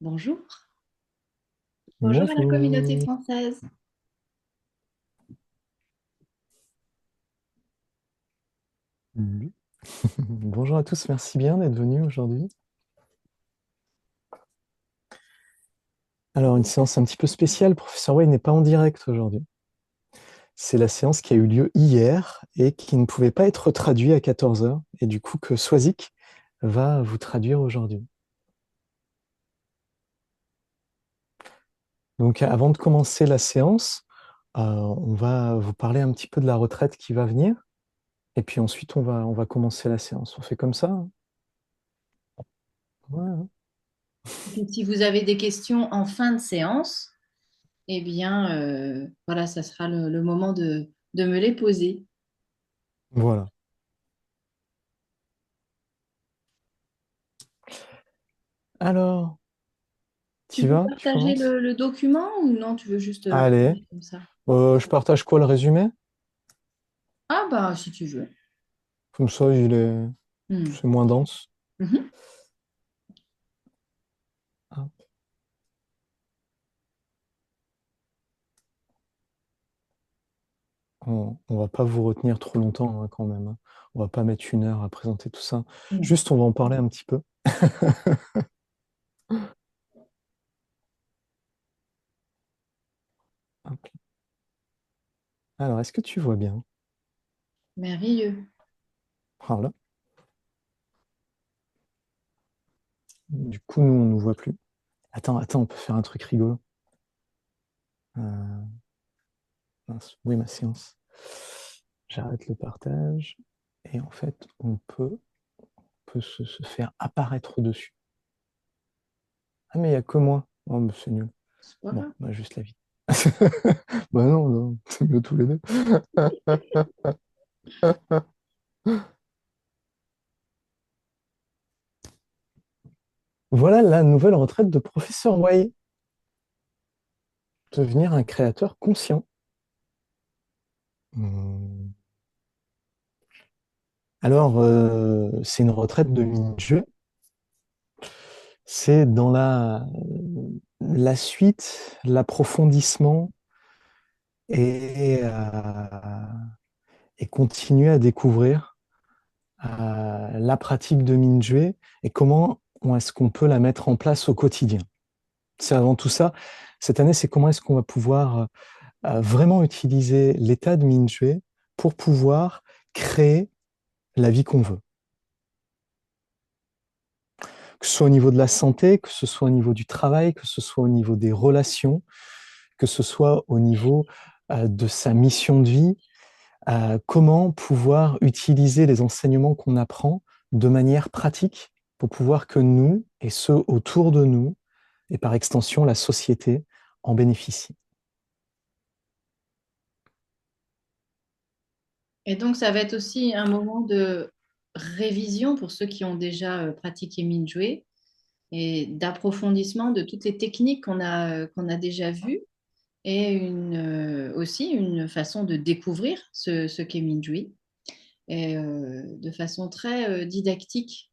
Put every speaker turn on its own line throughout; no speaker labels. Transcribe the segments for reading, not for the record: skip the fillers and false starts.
Bonjour. Bonjour à la communauté
Bonjour.
française.
Mhm. Bonjour à tous, merci bien d'être venus aujourd'hui. Alors, une séance un petit peu spéciale, professeur Way n'est pas en direct aujourd'hui. C'est la séance qui a eu lieu hier et qui ne pouvait pas être traduite à 14 heures, et du coup que Swazik va vous traduire aujourd'hui. Donc, avant de commencer la séance, on va vous parler un petit peu de la retraite qui va venir, et puis ensuite on va commencer la séance. On fait comme ça, hein. Ouais, hein.
Et puis, si vous avez des questions en fin de séance, eh bien, voilà, ça sera le moment de me les poser.
Voilà. Alors,
Tu
t'y
peux
vas? Tu
partager
commences?
le document ou non, tu veux juste
Allez.
partager comme ça?
Je partage quoi, le résumé?
Ah bah, si tu veux.
Comme ça,
Hmm.
c'est moins dense.
Mhm.
Hop. On va pas vous retenir trop longtemps, hein, quand même, hein. On va pas mettre 1 heure à présenter tout ça.
Hmm.
Juste, on va en parler un petit peu. Hop. Alors, est-ce que tu vois bien?
Merveilleux.
Voilà. Du coup, nous, on ne nous voit plus. Attends, on peut faire un truc rigolo. Euh, mince, oui, ma séance. J'arrête le partage. Et en fait, on peut se faire apparaître dessus. Ah, mais il n'y a que moi. Oh, mais c'est nul.
C'est pas
Bon,
grave.
bah, juste la vie. Bah non, non, c'est mieux tous les deux. Voilà la nouvelle retraite de professeur Way. Devenir un créateur conscient. Hmm. Alors, c'est une retraite de mini-jeu. C'est dans la suite, l'approfondissement et continuer à découvrir la pratique de Minjue et comment est-ce qu'on peut la mettre en place au quotidien. C'est avant tout ça. Cette année, c'est comment est-ce qu'on va pouvoir vraiment utiliser l'état de Minjue pour pouvoir créer la vie qu'on veut. Que ce soit au niveau de la santé, que ce soit au niveau du travail, que ce soit au niveau des relations, que ce soit au niveau de sa mission de vie, comment pouvoir utiliser les enseignements qu'on apprend de manière pratique pour pouvoir que nous et ceux autour de nous, et par extension la société, en bénéficient.
Et donc, ça va être aussi un moment de révision pour ceux qui ont déjà pratiqué Minjue et d'approfondissement de toutes les techniques qu'on a déjà vues et aussi une façon de découvrir ce qu'est Minjui et de façon très didactique.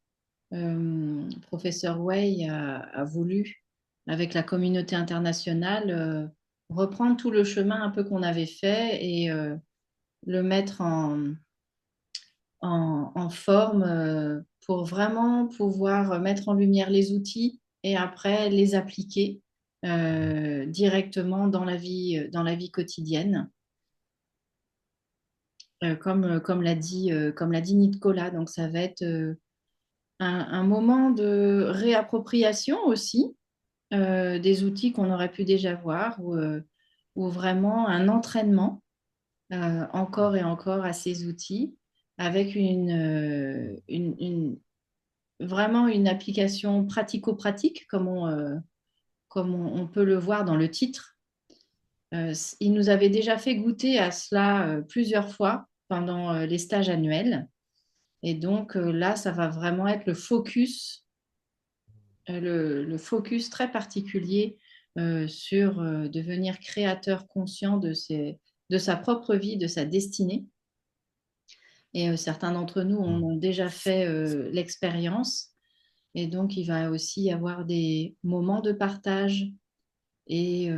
Professeur Wei a voulu, avec la communauté internationale, reprendre tout le chemin un peu qu'on avait fait et le mettre en forme pour vraiment pouvoir mettre en lumière les outils et après les appliquer directement dans la vie quotidienne, comme l'a dit Nicolas. Donc ça va être un moment de réappropriation aussi des outils qu'on aurait pu déjà voir ou vraiment un entraînement encore et encore à ces outils avec vraiment une application pratico-pratique, comme on peut le voir dans le titre. Il nous avait déjà fait goûter à cela plusieurs fois pendant les stages annuels. Et donc là, ça va vraiment être le focus très particulier sur devenir créateur conscient de sa propre vie, de sa destinée. Et certains d'entre nous en ont déjà fait l'expérience. Et donc, il va aussi y avoir des moments de partage et,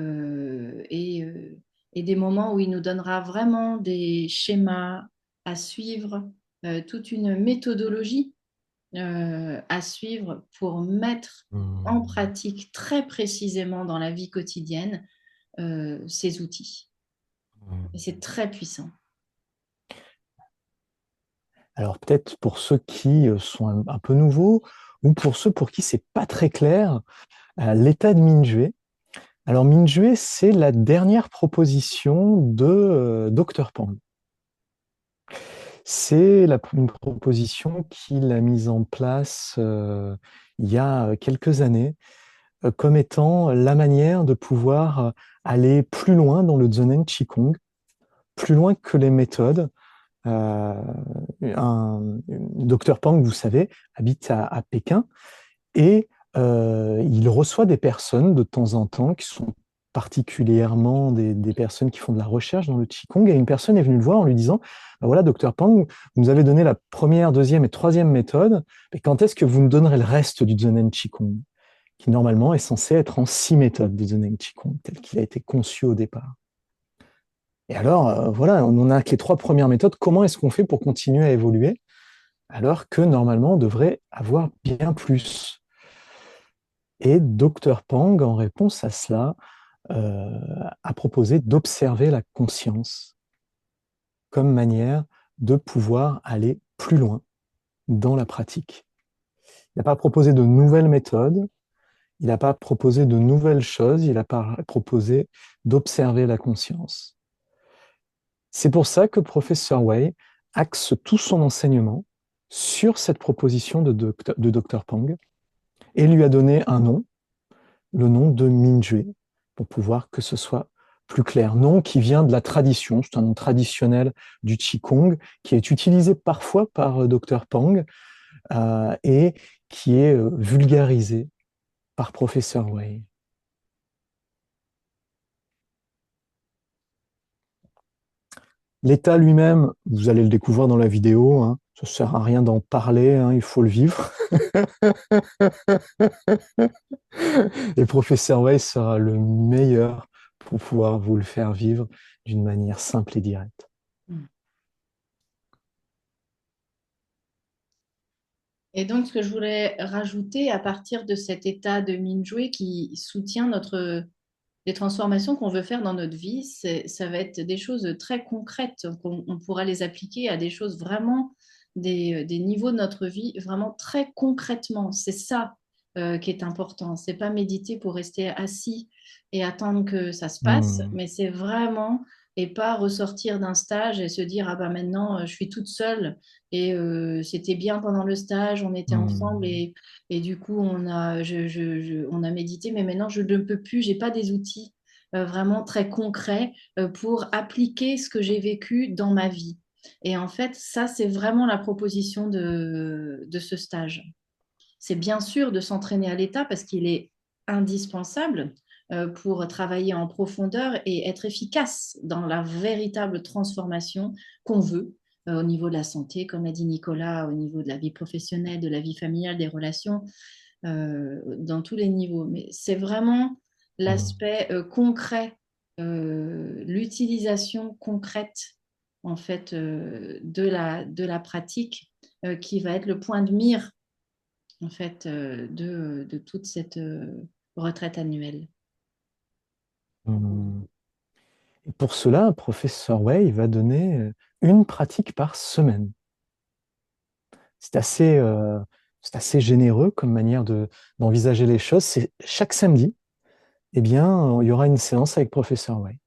et des moments où il nous donnera vraiment des schémas à suivre, toute une méthodologie à suivre pour mettre en
Hmm.
pratique très précisément dans la vie quotidienne ces outils. Et c'est très puissant.
Alors peut-être pour ceux qui sont un peu nouveaux ou pour ceux pour qui c'est pas très clair, l'état de Mingyue. Alors Mingyue, c'est la dernière proposition de Dr Pang. C'est une proposition qu'il a mise en place il y a quelques années comme étant la manière de pouvoir aller plus loin dans le Zonen Qigong, plus loin que les méthodes. Euh, Dr Pang, vous savez, habite à Pékin et il reçoit des personnes de temps en temps qui sont particulièrement des personnes qui font de la recherche dans le Qigong. Et une personne est venue le voir en lui disant, ben voilà, docteur Pang, vous nous avez donné la première, deuxième et troisième méthode, mais quand est-ce que vous nous donnerez le reste du Zonen Qigong, qui normalement est censé être en 6 méthodes de Zonen Qigong, tel qu'il a été conçu au départ. Et alors, voilà, on n'a que les 3 premières méthodes. Comment est-ce qu'on fait pour continuer à évoluer alors que normalement on devrait avoir bien plus? Et Dr Pang, en réponse à cela, a proposé d'observer la conscience comme manière de pouvoir aller plus loin dans la pratique. Il n'a pas proposé de nouvelles méthodes, il n'a pas proposé de nouvelles choses, il a pas proposé d'observer la conscience. C'est pour ça que Professeur Wei axe tout son enseignement sur cette proposition de Dr Pang et lui a donné un nom, le nom de Mingyue, pour pouvoir que ce soit plus clair. Nom qui vient de la tradition, c'est un nom traditionnel du Qigong, qui est utilisé parfois par Dr Pang et qui est vulgarisé par Professeur Wei. L'état lui-même, vous allez le découvrir dans la vidéo, hein, ça ne sert à rien d'en parler, hein, il faut le vivre. Et Professeur Wei sera le meilleur pour pouvoir vous le faire vivre d'une manière simple et directe.
Et donc, ce que je voulais rajouter à partir de cet état de Mingyue qui soutient les transformations qu'on veut faire dans notre vie, ça va être des choses très concrètes qu'on pourra les appliquer à des choses vraiment, des niveaux de notre vie, vraiment très concrètement. C'est ça qui est important. C'est pas méditer pour rester assis et attendre que ça se passe,
Hmm,
mais c'est vraiment et pas ressortir d'un stage et se dire ah bah maintenant je suis toute seule et c'était bien pendant le stage, on était ensemble
hmm,
et du coup on a médité, mais maintenant je ne peux plus, j'ai pas des outils vraiment très concrets pour appliquer ce que j'ai vécu dans ma vie. Et en fait, ça, c'est vraiment la proposition de ce stage. C'est bien sûr de s'entraîner à l'état parce qu'il est indispensable pour travailler en profondeur et être efficace dans la véritable transformation qu'on veut au niveau de la santé, comme a dit Nicolas, au niveau de la vie professionnelle, de la vie familiale, des relations, dans tous les niveaux. Mais c'est vraiment
hmm,
l'aspect concret, l'utilisation concrète en fait de la pratique qui va être le point de mire en fait, de toute cette retraite annuelle.
hmm. Et pour cela, Professeur Wei va donner une pratique par semaine. C'est assez, euh, c'est assez généreux comme manière d'envisager les choses. C'est chaque samedi, eh bien, il y aura une séance avec Professeur Wei.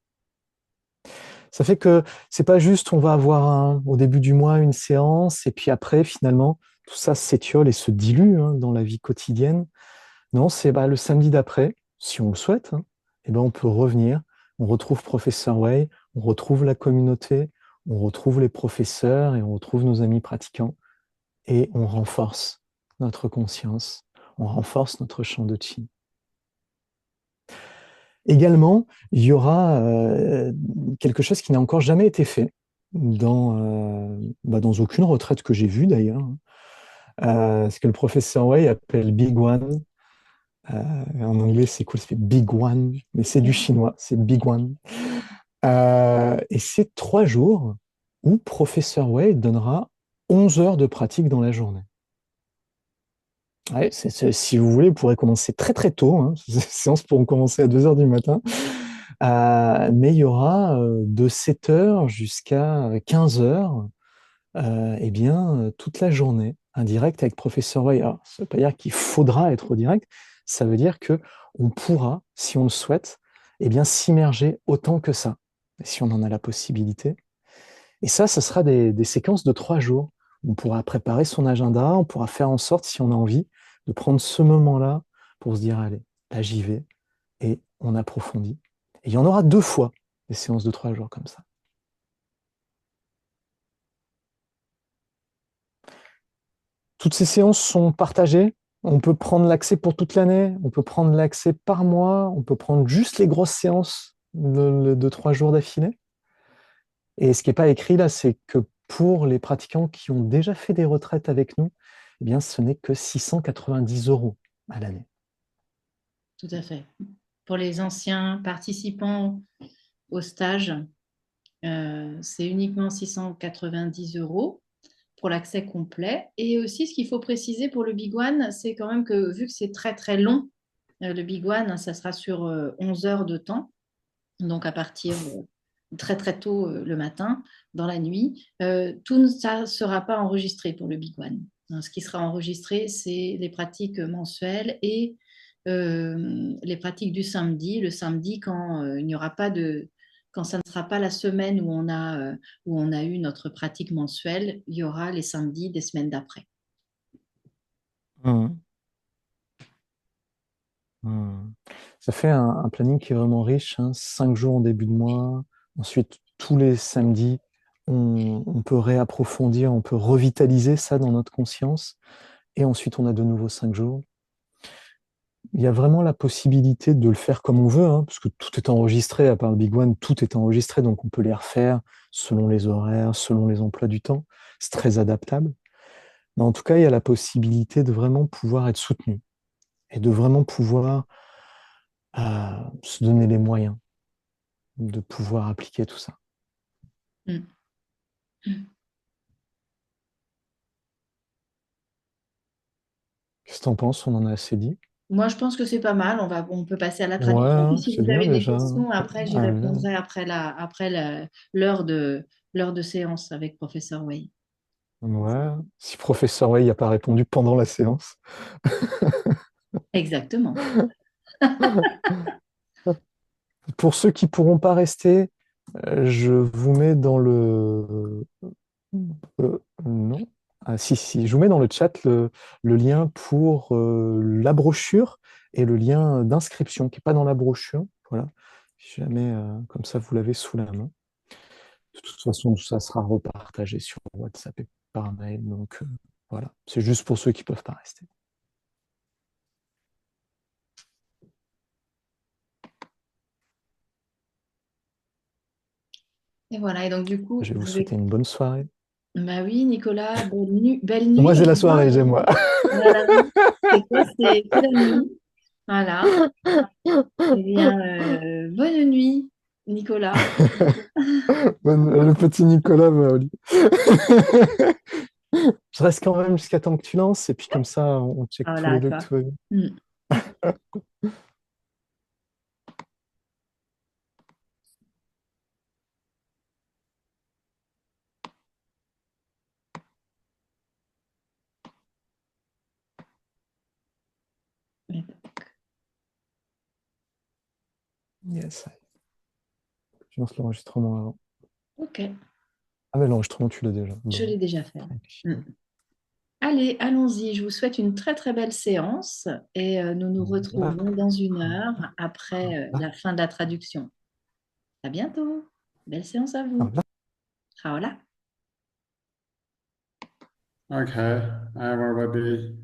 Ça fait que c'est pas juste on va avoir au début du mois une séance et puis après finalement tout ça s'étiole et se dilue hein, dans la vie quotidienne. Non, c'est bah, le samedi d'après, si on le souhaite, hein, eh ben, on peut revenir, on retrouve Professeur Wei, on retrouve la communauté, on retrouve les professeurs et on retrouve nos amis pratiquants et on renforce notre conscience, on renforce notre champ de chi. Également, il y aura quelque chose qui n'a encore jamais été fait dans aucune retraite que j'ai vue d'ailleurs. Ce que le professeur Wei appelle Big One. En anglais, c'est cool, ça fait Big One, mais c'est du chinois, c'est Big One. Et c'est 3 jours où professeur Wei donnera 11 heures de pratique dans la journée. Ouais, si vous voulez, vous pourrez commencer très très tôt, hein. Ces séances pourront commencer à 2 heures du matin. Mais il y aura de 7 heures jusqu'à 15 heures, eh bien, toute la journée, un direct avec professeur Wei. Alors, ça ne veut pas dire qu'il faudra être au direct, ça veut dire que on pourra, si on le souhaite, eh bien, s'immerger autant que ça, si on en a la possibilité. Et ça, ce sera des séquences de 3 jours. On pourra préparer son agenda, on pourra faire en sorte, si on a envie, de prendre ce moment-là pour se dire, allez, là j'y vais, et on approfondit. Et il y en aura 2 fois des séances de 3 jours comme ça. Toutes ces séances sont partagées. On peut prendre l'accès pour toute l'année, on peut prendre l'accès par mois, on peut prendre juste les grosses séances de 3 jours d'affilée. Et ce qui n'est pas écrit là, c'est que pour les pratiquants qui ont déjà fait des retraites avec nous, eh bien, ce n'est que 690 € à l'année.
Tout à fait. Pour les anciens participants au stage, c'est uniquement 690 € pour l'accès complet. Et aussi, ce qu'il faut préciser pour le Big One, c'est quand même que vu que c'est très très long, le Big One, ça sera sur 11 heures de temps, donc à partir très très tôt le matin, dans la nuit. Tout ne sera pas enregistré pour le Big One. Ce qui sera enregistré, c'est les pratiques mensuelles et les pratiques du samedi. Le samedi, quand il n'y aura pas de, quand ça ne sera pas la semaine où on a eu notre pratique mensuelle, il y aura les samedis des semaines d'après.
Mmh. Mmh. Ça fait un planning qui est vraiment riche, hein. 5 jours en début de mois. Ensuite, tous les samedis, on peut réapprofondir, on peut revitaliser ça dans notre conscience. Et ensuite, on a de nouveau 5 jours. Il y a vraiment la possibilité de le faire comme on veut, hein, parce que tout est enregistré, à part le Big One, tout est enregistré, donc on peut les refaire selon les horaires, selon les emplois du temps. C'est très adaptable. Mais en tout cas, il y a la possibilité de vraiment pouvoir être soutenu et de vraiment pouvoir se donner les moyens de pouvoir appliquer tout ça.
Mm.
Qu'est-ce que tu en penses? On en a assez dit?
Moi, je pense que c'est pas mal. On peut passer à la
Ouais,
traduction. Puis
hein,
si
c'est
vous
bien
avez des
déjà.
questions, après, j'y
Allez.
répondrai l'heure de séance avec professeur Wei.
Ouais. Si professeur Way n'a pas répondu pendant la séance.
Exactement.
Pour ceux qui ne pourront pas rester, je vous mets dans le... non. Ah, si, si, je vous mets dans le chat le lien pour la brochure et le lien d'inscription qui n'est pas dans la brochure. Voilà. Si jamais, comme ça, vous l'avez sous la main. De toute façon, tout ça sera repartagé sur WhatsApp et par mail. Donc, voilà. C'est juste pour ceux qui ne peuvent pas rester.
Et voilà. Et donc, du coup,
Je vais vous
je
souhaiter
vais.
une bonne soirée.
Bah oui, Nicolas, belle nuit.
Moi, c'est
Au
la
revoir.
soirée, j'aime moi.
Voilà. Et toi, c'est la nuit. Voilà. Eh bien, bonne nuit, Nicolas.
Le petit Nicolas va au lit. Je reste quand même jusqu'à temps que tu lances, et puis comme ça, on check tous
Voilà,
les deux que
toi.
tout va bien.
Mm.
Yes. Tu lances l'enregistrement avant.
Ok,
Ah, mais l'enregistrement, tu l'as déjà.
je l'ai
Bon.
déjà fait. Mm. Allez, allons-y. Je vous souhaite une très très belle séance et nous nous retrouvons dans 1 heure après la fin de la traduction. À bientôt. Belle séance à vous. Hola.
Okay, everybody,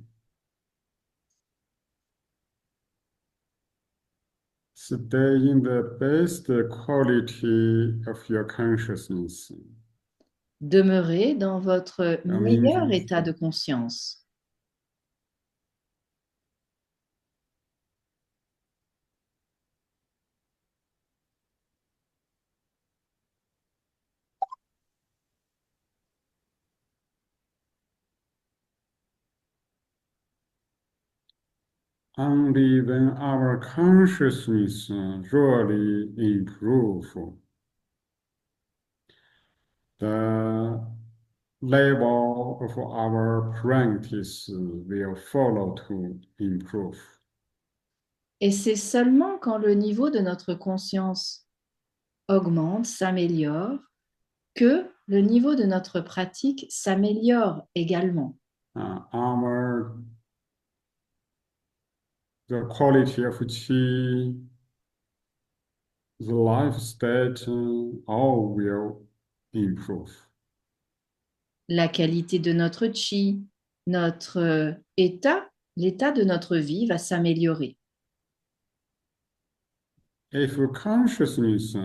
stay in the best quality of your consciousness.
Demeurez dans votre meilleur
Amazing.
état de conscience.
only when our consciousness really improve, the level of our practice will follow to improve.
Et c'est seulement quand le niveau de notre conscience augmente, s'améliore, que le niveau de notre pratique s'améliore également.
The quality of qi, the life state, all will improve.
La qualité de notre chi, notre état, l'état de notre vie va s'améliorer.
If consciousness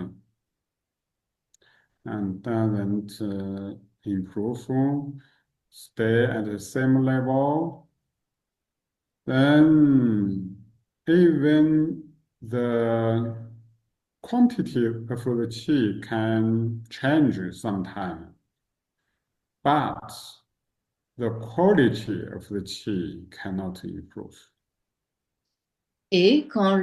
and doesn't improve, stay at the same level, then even the quantity of the qi can change sometime, but the quality of the qi cannot improve.
Et quand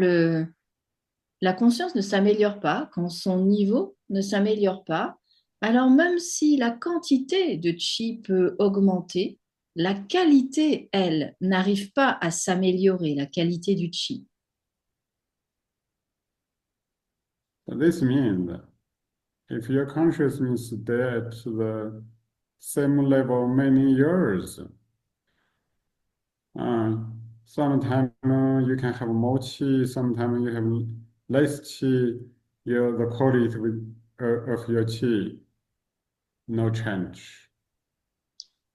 la conscience ne s'améliore pas, quand son niveau ne s'améliore pas, alors même si la quantité de chi peut augmenter, la qualité, elle, n'arrive pas à s'améliorer, la qualité du chi.
This means that if your consciousness stay at the same level many years, sometimes you can have more qi, sometimes you have less qi, the quality of your qi, no change.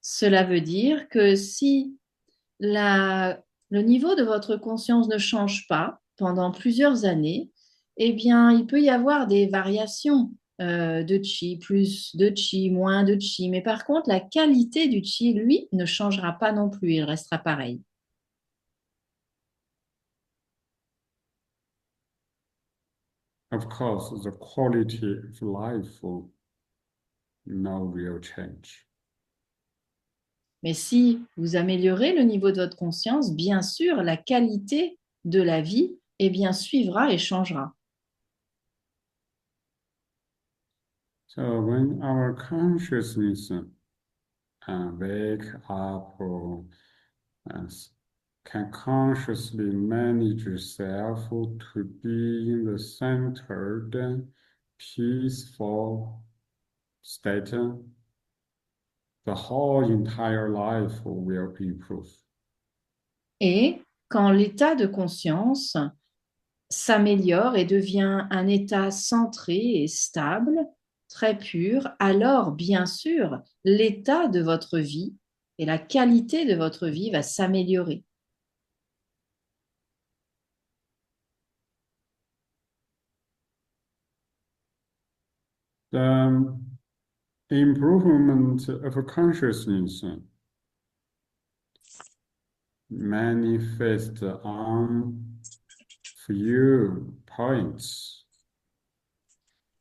Cela veut dire que si le niveau de votre conscience ne change pas pendant plusieurs années, eh bien, il peut y avoir des variations de chi, plus de chi, moins de chi. Mais par contre, la qualité du chi, lui, ne changera pas non plus, il restera pareil.
Of course, the quality of life no will change.
Mais si vous améliorez le niveau de votre conscience, bien sûr, la qualité de la vie, eh bien, suivra et changera.
So when our consciousness wake up can consciously manage yourself to be in the centered, peaceful state, the whole entire life will improve.
Et quand l'état de conscience s'améliore et devient un état centré et stable, très pur, alors bien sûr, l'état de votre vie et la qualité de votre vie va s'améliorer.
The improvement of consciousness manifest on few points.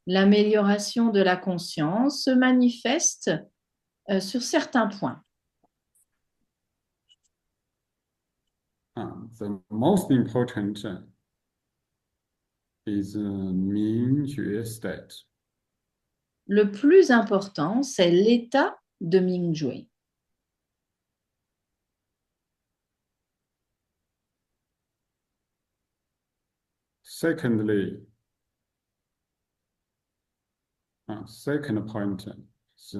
L'amélioration de la conscience se manifeste sur certains points.
The most important is Mingjue state.
Le plus important, c'est l'état de Mingjue.
Secondly, second point is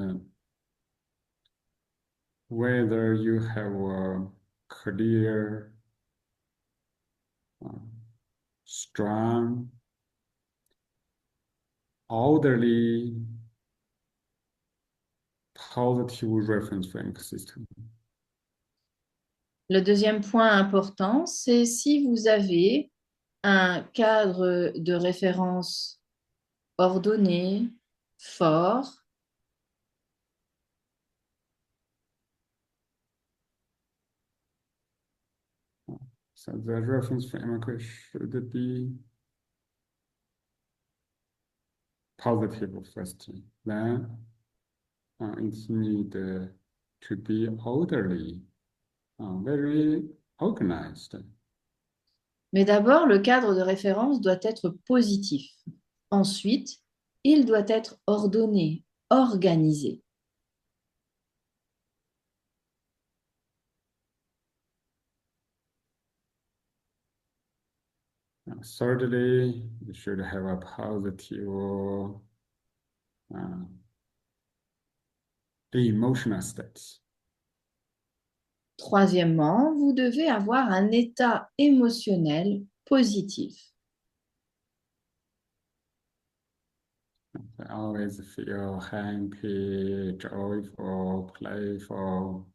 whether you have a clear, strong, orderly, positive reference frame system.
Le deuxième point important, c'est si vous avez un cadre de référence ordonné, fort,
So the reference framework should be positive first. Then it's need to be orderly, very organized.
Mais d'abord, le cadre de référence doit être positif. Ensuite, il doit être ordonné, organisé.
Thirdly, you should have a positive emotional state.
Troisièmement, vous devez avoir un état émotionnel positif.
Always feel happy, joyful, playful.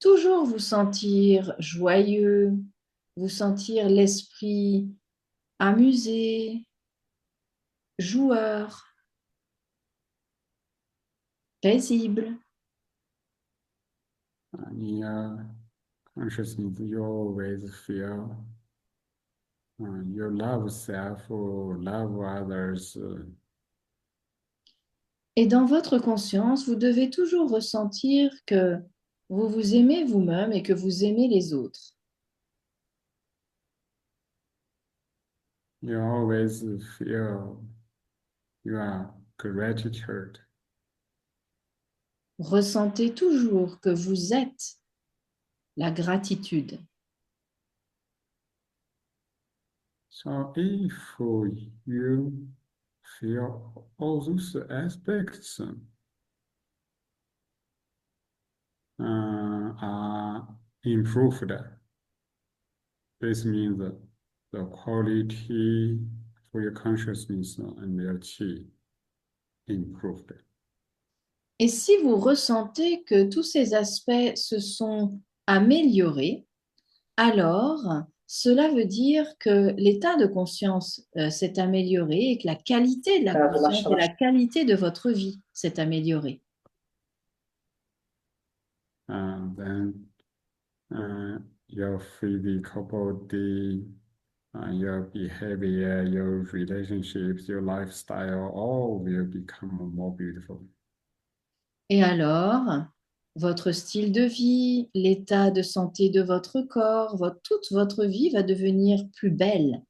Toujours vous sentir joyeux, vous sentir l'esprit amusé, joueur, paisible.
In your consciousness, you always feel you love self, love others.
Et dans votre conscience, vous devez toujours ressentir que vous vous aimez vous-même et que vous aimez les autres.
You always feel your gratitude.
Ressentez toujours que vous êtes la gratitude.
So if you feel all those aspects are improved, this means that the quality for your consciousness and your qi improved.
Et si vous ressentez que tous ces aspects se sont améliorés, alors cela veut dire que l'état de conscience s'est amélioré et que la qualité de la conscience et la qualité de votre vie s'est améliorée.
And then your physical body, your behavior, your relationships, your lifestyle, all will become more beautiful.
Et alors, votre style de vie, l'état de santé de votre corps, toute votre vie va devenir plus belle.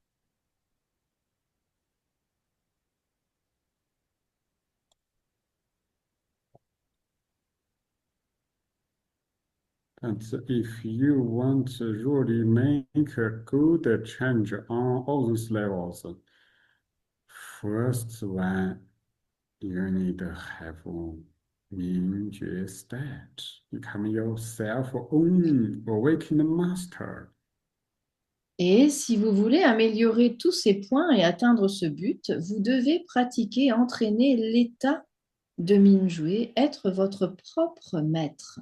And if you want to really make a good change on all those levels, first one, you need to have Mingjue state, become your self-own awakened master.
Et si vous voulez améliorer tous ces points et atteindre ce but, vous devez pratiquer, entraîner l'état de Minjue, être votre propre maître.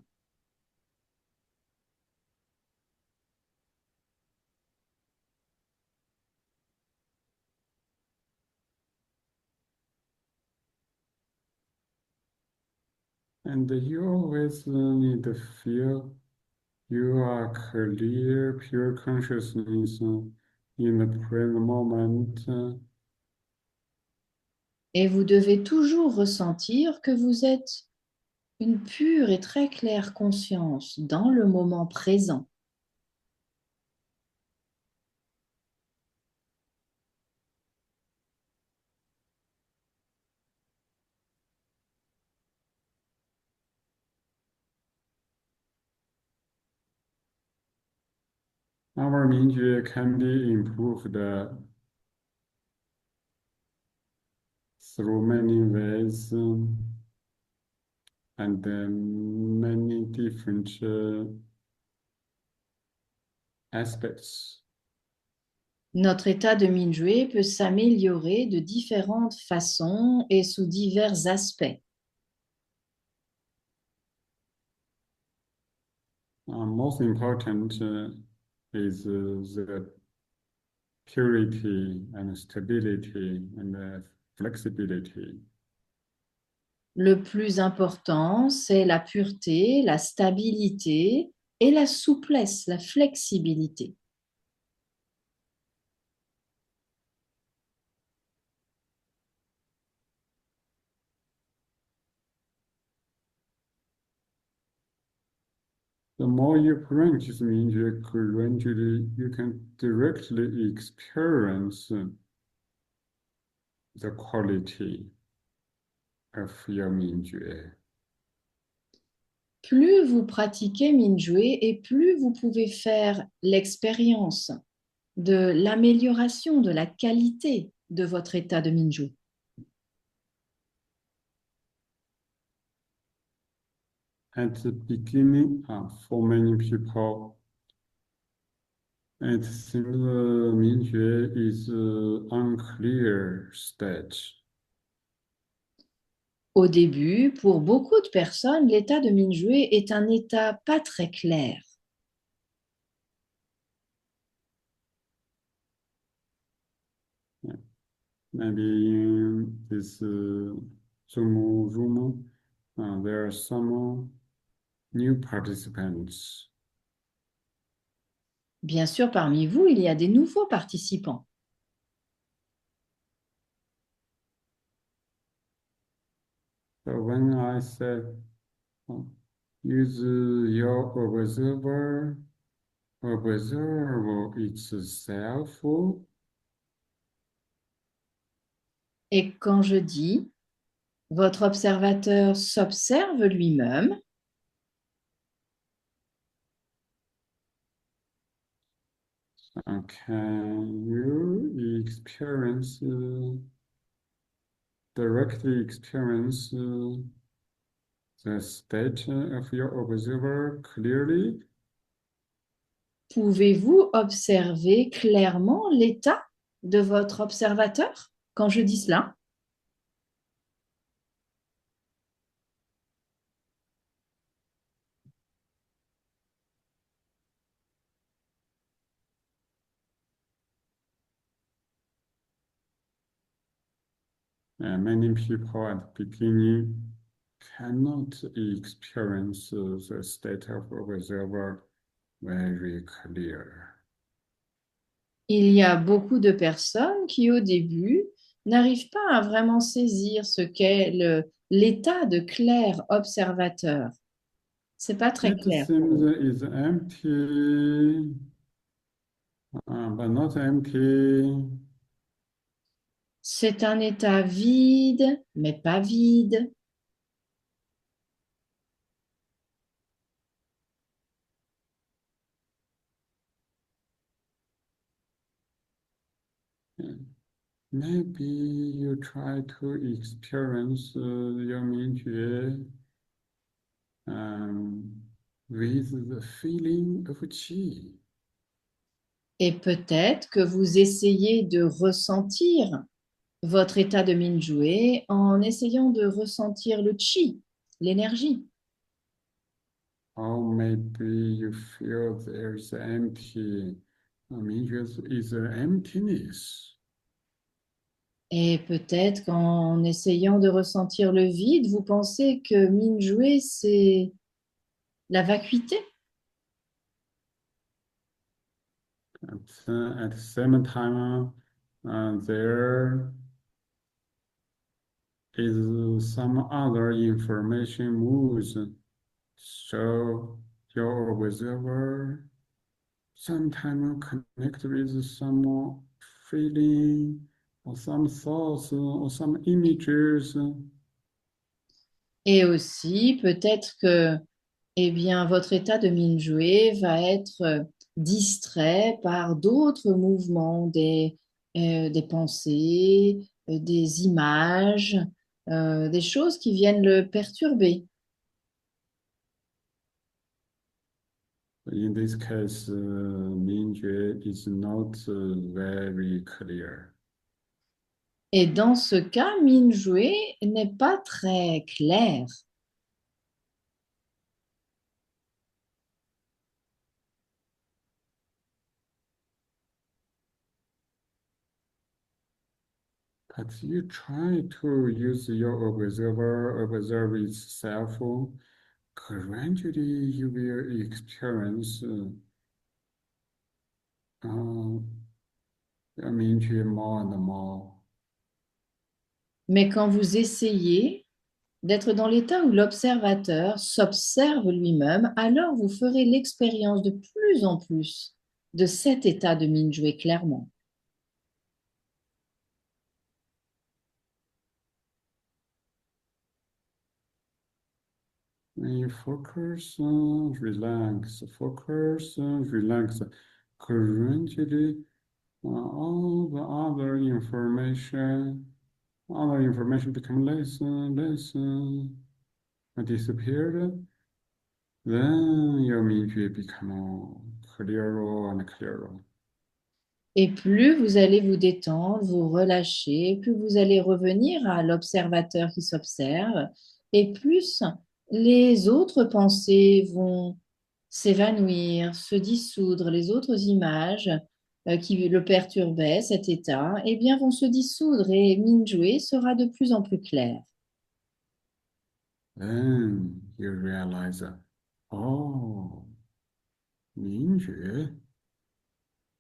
And you always need to feel you are clear, pure consciousness in the present moment.
Et vous devez toujours ressentir que vous êtes une pure et très claire conscience dans le moment présent.
Our Mingjue can be improved through many ways and many different aspects.
Notre état de Minjue peut s'améliorer de différentes façons et sous divers aspects.
Most important is the purity and stability and flexibility.
Le plus important, c'est la pureté, la stabilité et la souplesse, la flexibilité.
The more you practice Mingjue, gradually you can directly experience the quality of your Mingjue.
Plus vous pratiquez Minjue et plus vous pouvez faire l'expérience de l'amélioration de la qualité de votre état de Minjue.
At the beginning, for many people, it seems Mingjue is unclear state.
Au début, pour beaucoup de personnes, l'état de Minjue est un état pas très clair.
Maybe in this Zoom room, there are some new participants.
Bien sûr, parmi vous, il y a des nouveaux participants.
So when I said use your observe itself,
Et quand je dis, votre observateur s'observe lui-même,
can you experience directly experience the state of your observer clearly?
pouvez-vous observer clairement l'état de votre observateur quand je dis cela?
Many people at the beginning cannot experience the state of observer very clear.
Il y a beaucoup de personnes qui, au début, n'arrivent pas à vraiment saisir ce qu'est l'état de clair observateur. C'est pas très
It
clair pour
seems
eux.
is empty, but not empty.
C'est un état vide, mais pas vide.
Maybe you try to experience your Mingjue with the feeling of qi.
Et peut-être que vous essayez de ressentir votre état de Minjue en essayant de ressentir le chi, l'énergie.
Or maybe you feel there's empty. Mingjue is emptiness.
Et peut-être qu'en essayant de ressentir le vide, vous pensez que Minjue, c'est la vacuité.
At the same time, there is some other information moves. So your observer sometimes connect with some feeling or some thoughts or some images.
Et aussi, peut-être que eh bien, votre état de Minjue va être distrait par d'autres mouvements, des pensées, des images, des choses qui viennent le perturber.
In this case, Mingjue is not very clear.
Et dans ce cas, Minjue n'est pas très clair.
But you try to use your observer, observe itself. Gradually, you will experience Mingjue more and more.
Mais quand vous essayez d'être dans l'état où l'observateur s'observe lui-même, alors vous ferez l'expérience de plus en plus de cet état de Mingyue clairement.
When you focus, relax. Currently, all the other information become less, disappeared. Then your Mingyue become clearer and clearer.
Et plus vous allez vous détendre, vous relâcher, plus vous allez revenir à l'observateur qui s'observe, et plus les autres pensées vont s'évanouir, se dissoudre, les autres images qui le perturbaient, cet état, eh bien, vont se dissoudre et Mingyue sera de plus en plus clair.
Then you realize, oh, Mingyue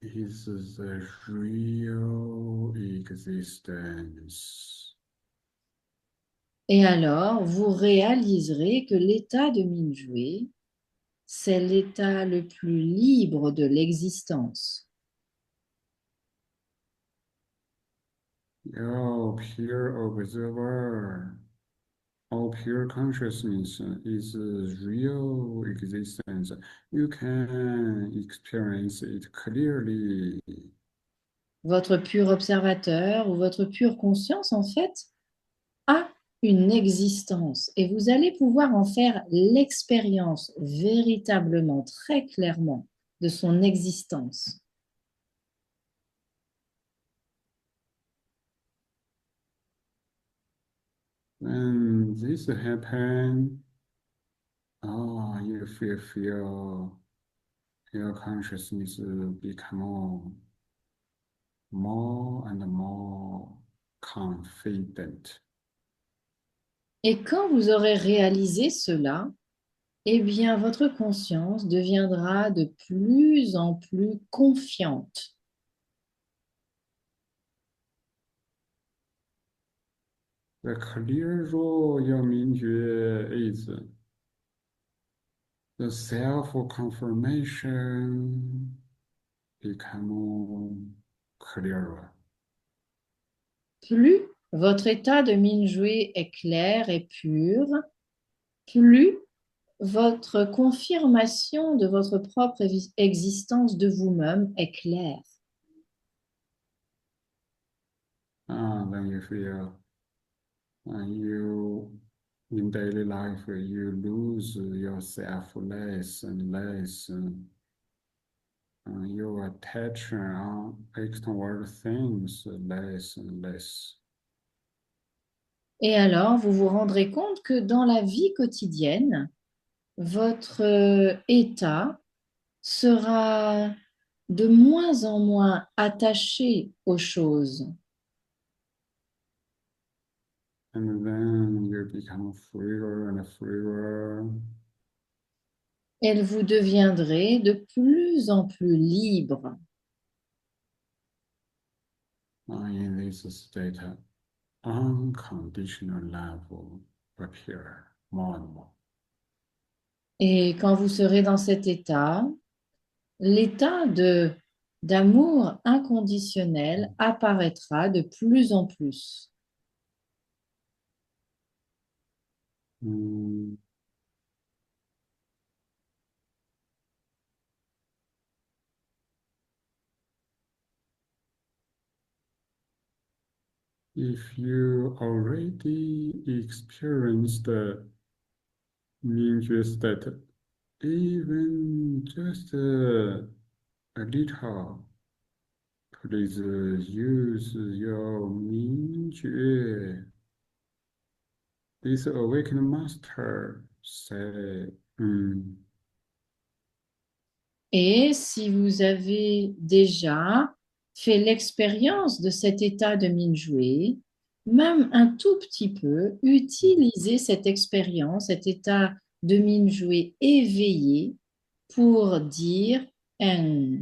is the real existence.
Et alors, vous réaliserez que l'état de Mingyue, c'est l'état le plus libre de l'existence.
Your pure observer, all pure consciousness is real existence. You can experience it clearly.
Votre pur observateur ou votre pure conscience, en fait, a une existence et vous allez pouvoir en faire l'expérience véritablement, très clairement, de son existence.
When this happens, oh, you feel your consciousness become more and more confident.
Et quand vous aurez réalisé cela, eh bien, votre conscience deviendra de plus en plus confiante.
The clear role your Mingjue is the self-confirmation become clearer.
Plus votre état de Mingyue est clair et pur, plus votre confirmation de votre propre existence de vous-même est claire.
Then you feel you in daily life you lose yourself less and less. You attach on external things less and less.
Et alors, vous vous rendrez compte que dans la vie quotidienne, votre état sera de moins en moins attaché aux choses.
And then you become freer and freer.
Et vous deviendrez de plus en plus libre.
In this state, unconditional love appear more and more.
Et quand vous serez dans cet état, l'état de d'amour inconditionnel apparaîtra de plus en plus.
Mm. If you already experienced the Mingyue state, even just a little, please use your Mingyue. This awakened master said,
Et si vous avez déjà fait l'expérience de cet état de Mingyue, même un tout petit peu, utilisez cette expérience, cet état de Mingyue éveillé pour dire en,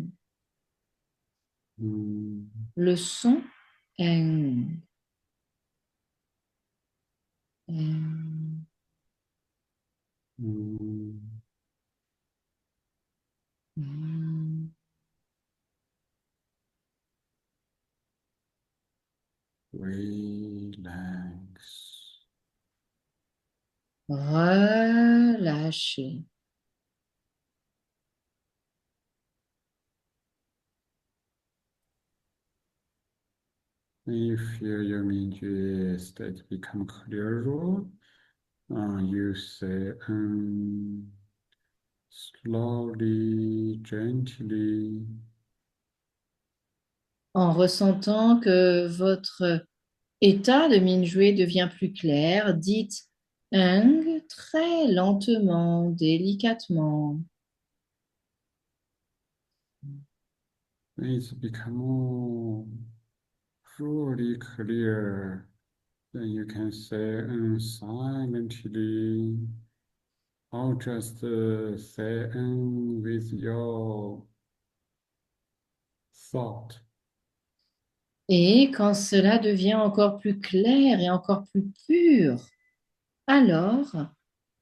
le son en. Euh,
Mm,
hmm.
relax.
Relâchez.
When you feel your Mingjue state become clearer, you say slowly, gently.
En ressentant que votre état de Minjue devient plus clair, dites Ung très lentement, délicatement.
When it's become fully clear, then you can say silently, or just say with your thought.
Et quand cela devient encore plus clair et encore plus pur, alors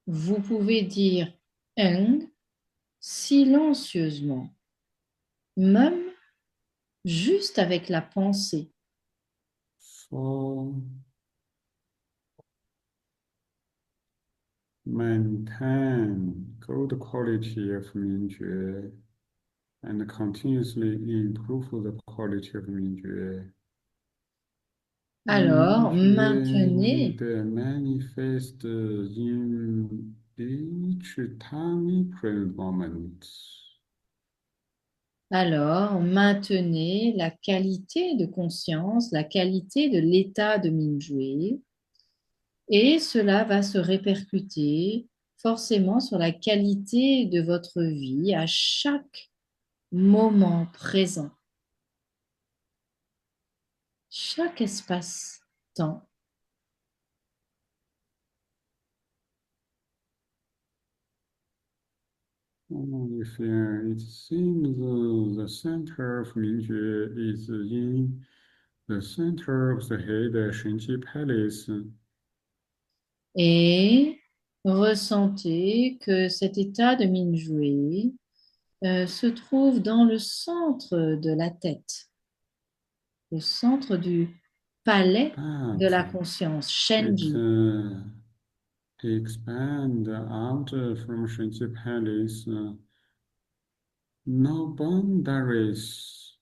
vous pouvez dire Ung silencieusement, même juste avec la pensée.
So maintain good quality of Mingjue and continuously improve the quality of Mingjue.
Alors,
Mingjue
maintenez,
the manifest in each tiny present moment.
alors maintenez la qualité de conscience, la qualité de l'état de Minjue, et cela va se répercuter forcément sur la qualité de votre vie à chaque moment présent, chaque espace-temps.
If it seems the center of Mingjue is in the center of the head Shenji Palace,
Et ressentez que cet état de Minjue se trouve dans le centre de la tête, le centre du palais de
but
la conscience,
it
Shenji.
expand out from Shenji Palace, no boundaries.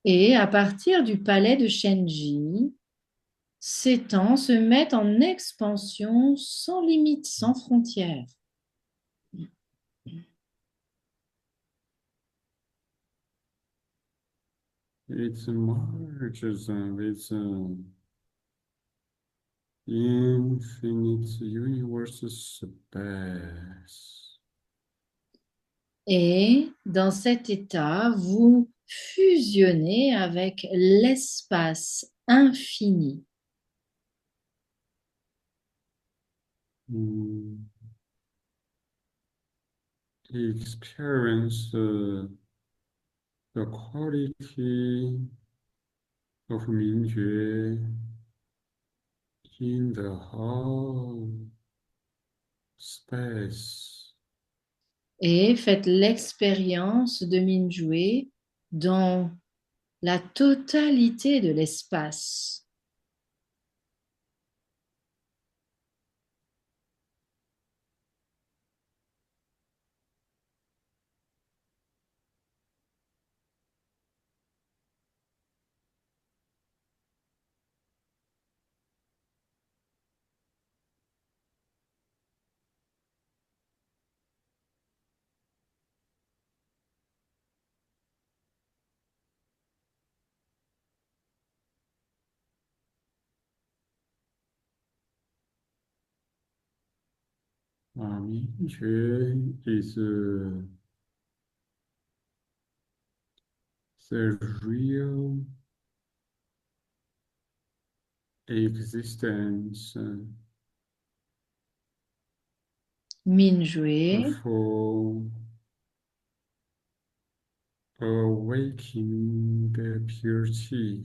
Et à partir du palais de Shenji, s'étend, se met en expansion sans limite, sans frontières.
It merges with infinite universe space.
Et dans cet état, vous fusionnez avec l'espace infini.
Mm. Experience the quality of Mingjue in the whole space.
Et faites l'expérience de Minjue dans la totalité de l'espace.
Mingjue is the real existence
Minjue
of awakening purity.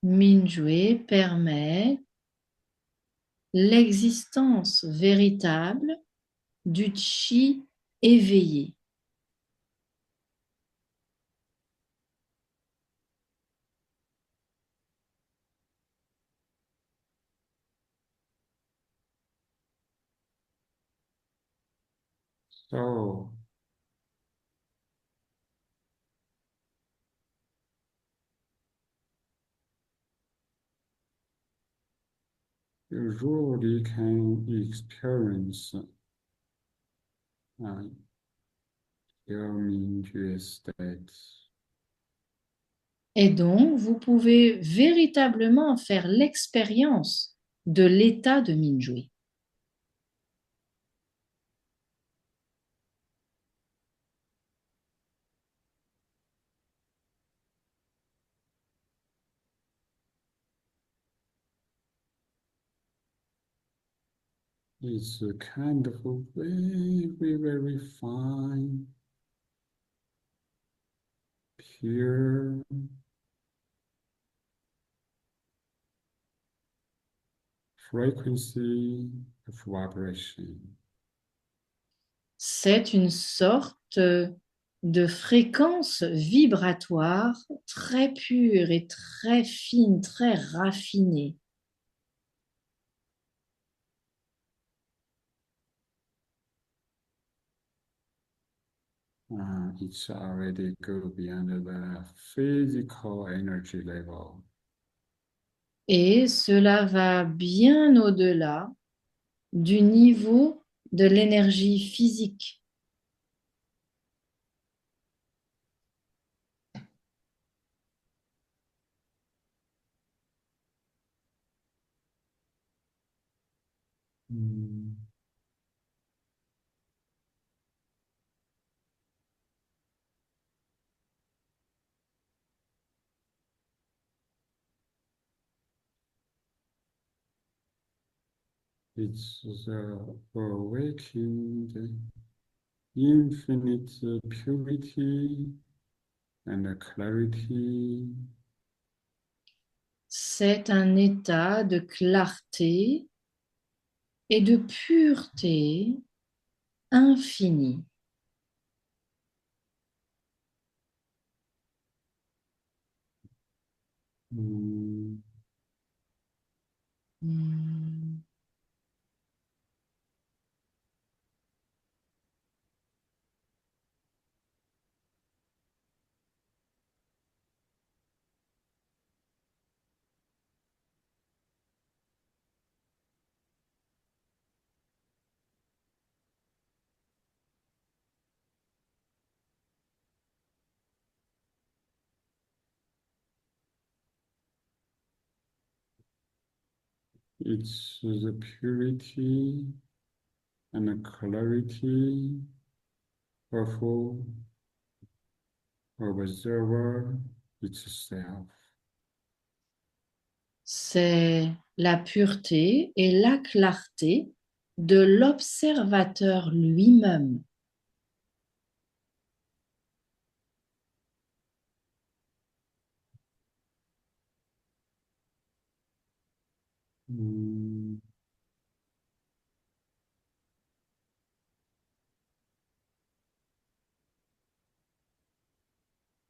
Minjue permet l'existence véritable du chi éveillé.
So you really can experience your Mingyue state.
Et donc, vous pouvez véritablement faire l'expérience de l'état de Minjue.
It's a kind of a very fine, pure frequency of vibration.
C'est une sorte de fréquence vibratoire très pure et très fine, très raffinée.
It's already go beyond the physical energy level.
Et cela va bien au-delà du niveau de l'énergie physique.
Mm. It's the awakened infinite purity and clarity.
C'est un état de clarté et de pureté infinie.
Mm.
Hmm.
It's the purity and the clarity of observer itself.
C'est la pureté et la clarté de l'observateur lui-même.
Mm.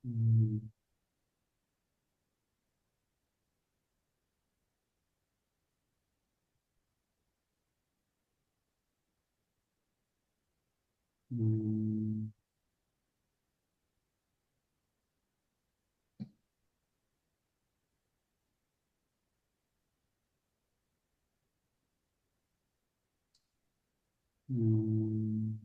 Mm. Mm. Mm.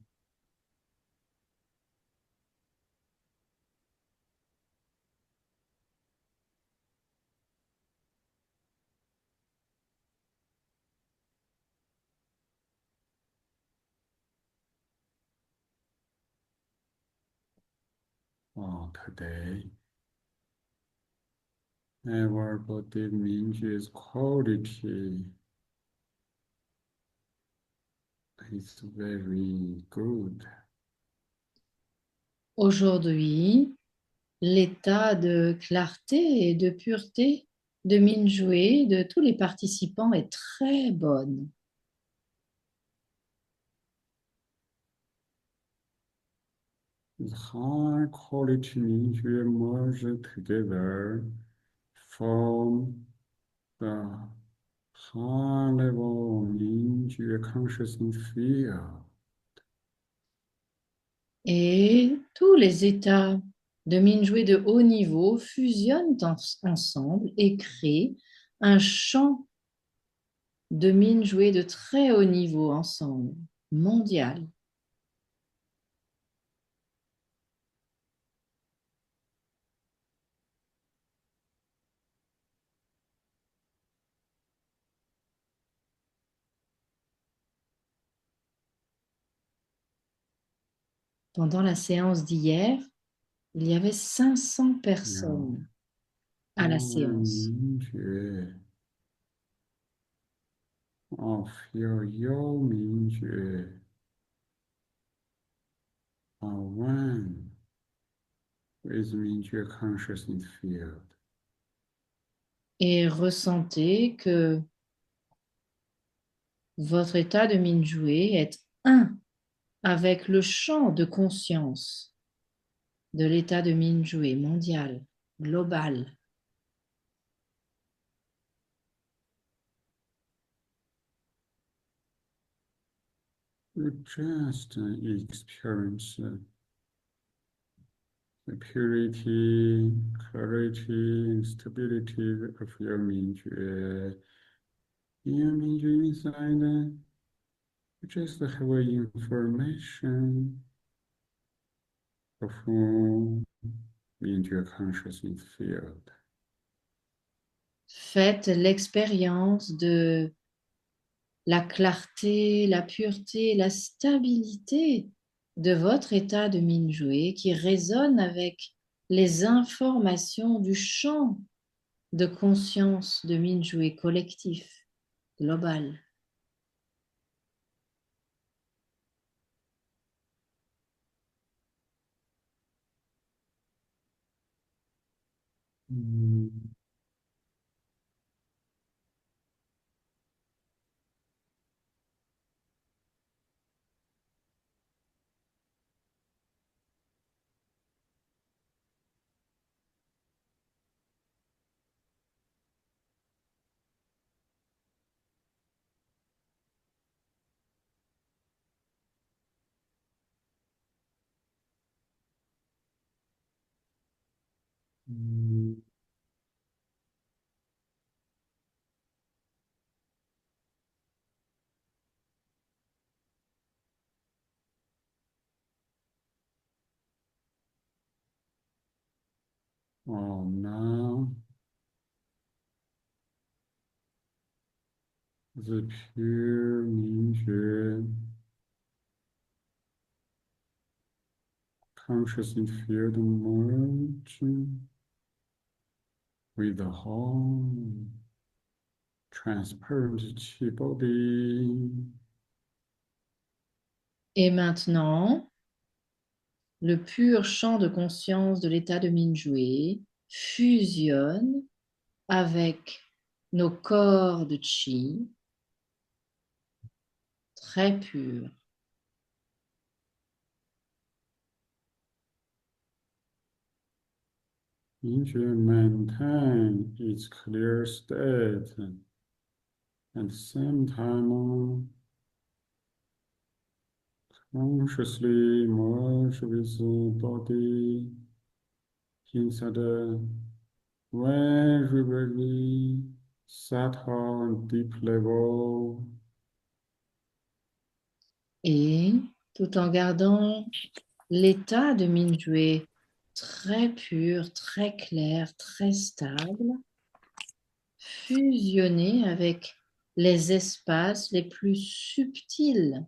Oh, today, our body means quality is very good.
Aujourd'hui, l'état de clarté et de pureté de Minjue de tous les participants est très bonne.
The high quality Minjue merged together form the high level Minjue consciousness field.
Et tous les états de Minjue de haut niveau fusionnent ensemble et créent un champ de Minjue de très haut niveau ensemble, mondial. Pendant la séance d'hier, il y avait 500
Yeah.
personnes à la séance.
Minjue of your Minjue are one with Minjue consciousness field.
Et ressentez que votre état de Minjue est un avec le champ de conscience de l'état de Minjue mondial, global.
You just experience the purity, clarity, and stability of your Minjue. Your Minjue inside, you just have information of Minjue consciousness field.
Faites l'expérience de la clarté, la pureté, la stabilité de votre état de Minjue qui résonne avec les informations du champ de conscience de Minjue collectif, global.
Oh, now the pure Minjue consciousness field merging with the whole transparent chi body.
Et maintenant, le pur champ de conscience de l'état de Minjue fusionne avec nos corps de chi très purs.
Minjue maintain its clear state at the same time consciously merge with the body inside a very, very subtle and deep level.
Et tout en gardant l'état de Minjue très pur, très clair, très stable, fusionner avec les espaces les plus subtils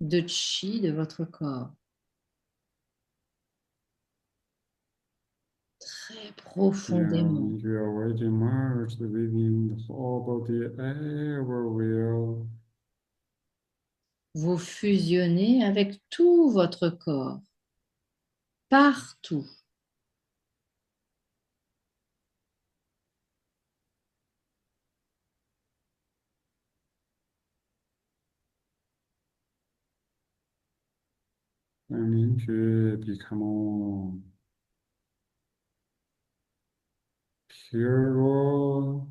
de chi de votre corps. Très profondément.
You already merged within the whole body everywhere.
Vous fusionnez avec tout votre corps, partout.
when Mingjue become pure,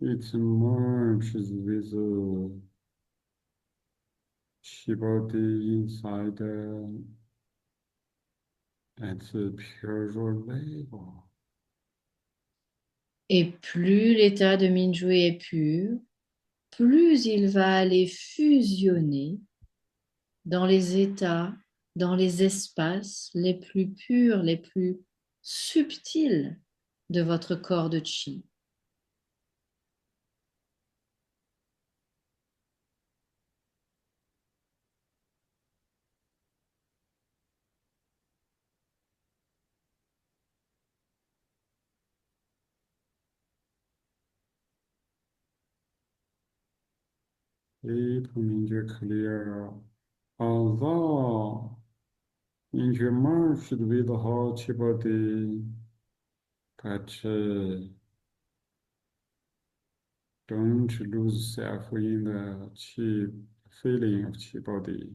it merges with Qi body inside at the pure level.
Et plus l'état de Minjue est pur, plus il va aller fusionner dans les états, dans les espaces les plus purs, les plus subtils de votre corps de chi.
It Mingjue clear. Although Mingjue merged with the whole Qi body, but don't lose self in the Qi feeling of Qi body.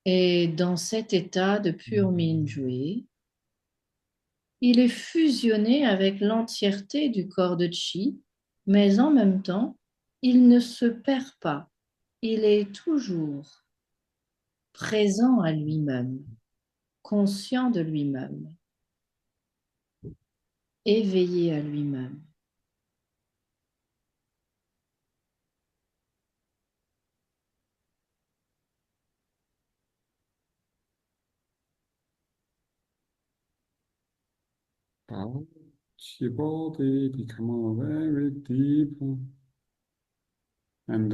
Et dans cet état de pur Minjue, il est fusionné avec l'entièreté du corps de Chi, mais en même temps, il ne se perd pas. Il est toujours présent à lui-même, conscient de lui-même, éveillé à lui-même.
But Qi body become very deep and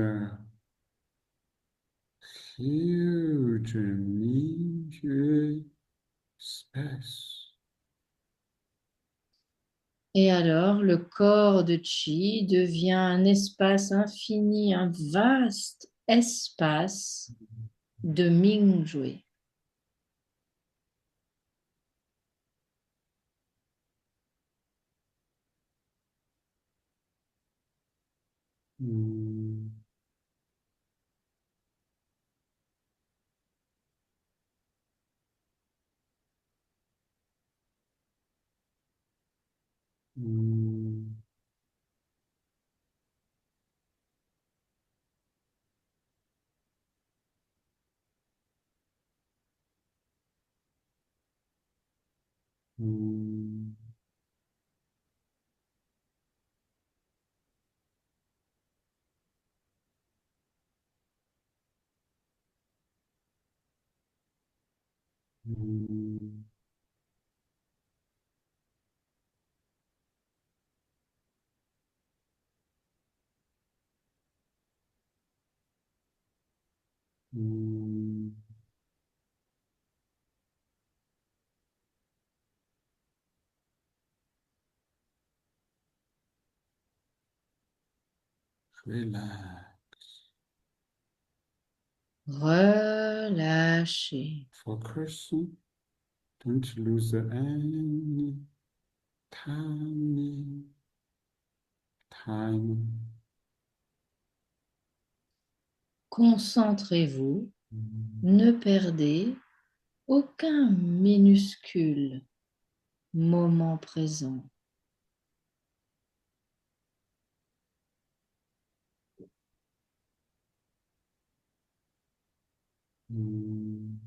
huge Mingjue space.
Et alors, le corps de Chi devient un espace infini, un vaste espace de Mingjue.
Mm, mm, mm, mm, mm, relax.
Relâchez.
Focus. Don't lose any time.
Concentrez-vous,
Mm,
ne perdez aucun minuscule moment présent.
mm,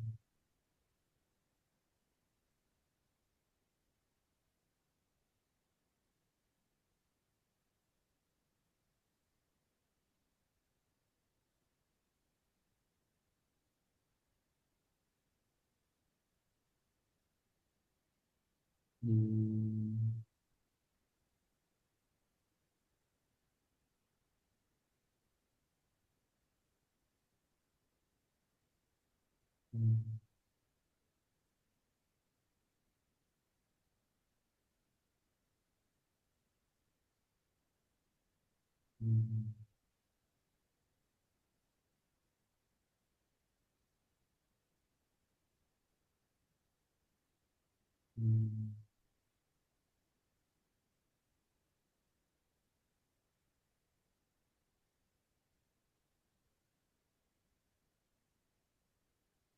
mm, mm, mm,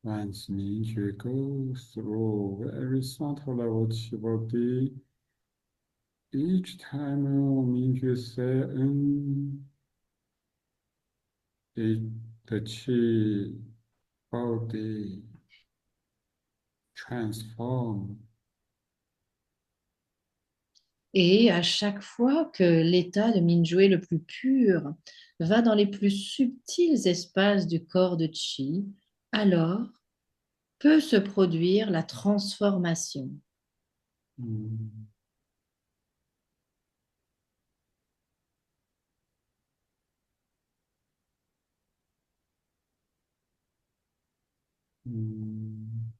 mm, Once Minju goes through very subtle level qi body, each time Minju say the qi body transform.
Et à chaque fois que l'état de Minjue le plus pur va dans les plus subtils espaces du corps de Chi, alors peut se produire la transformation.
Mm. Mm.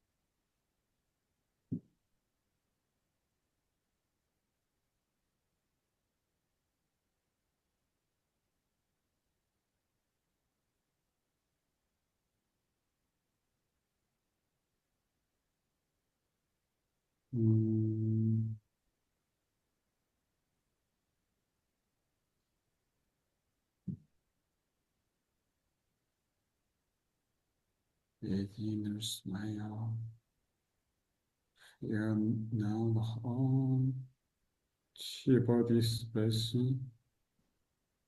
Mm. The inner smile. Feel now the whole chi body space in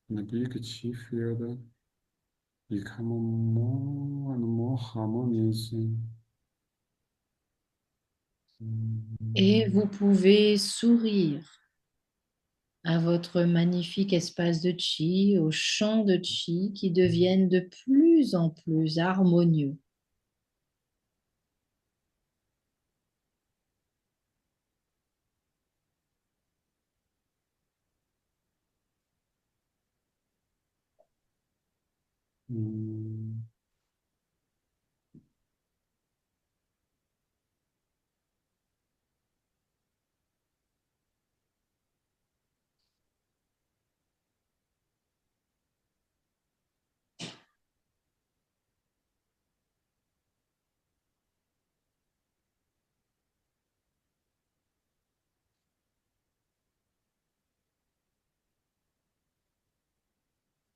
the big chi field become more and more harmonious.
Et
Mm.
vous pouvez sourire à votre magnifique espace de Chi, aux champs de Chi qui deviennent de plus en plus harmonieux.
Mm.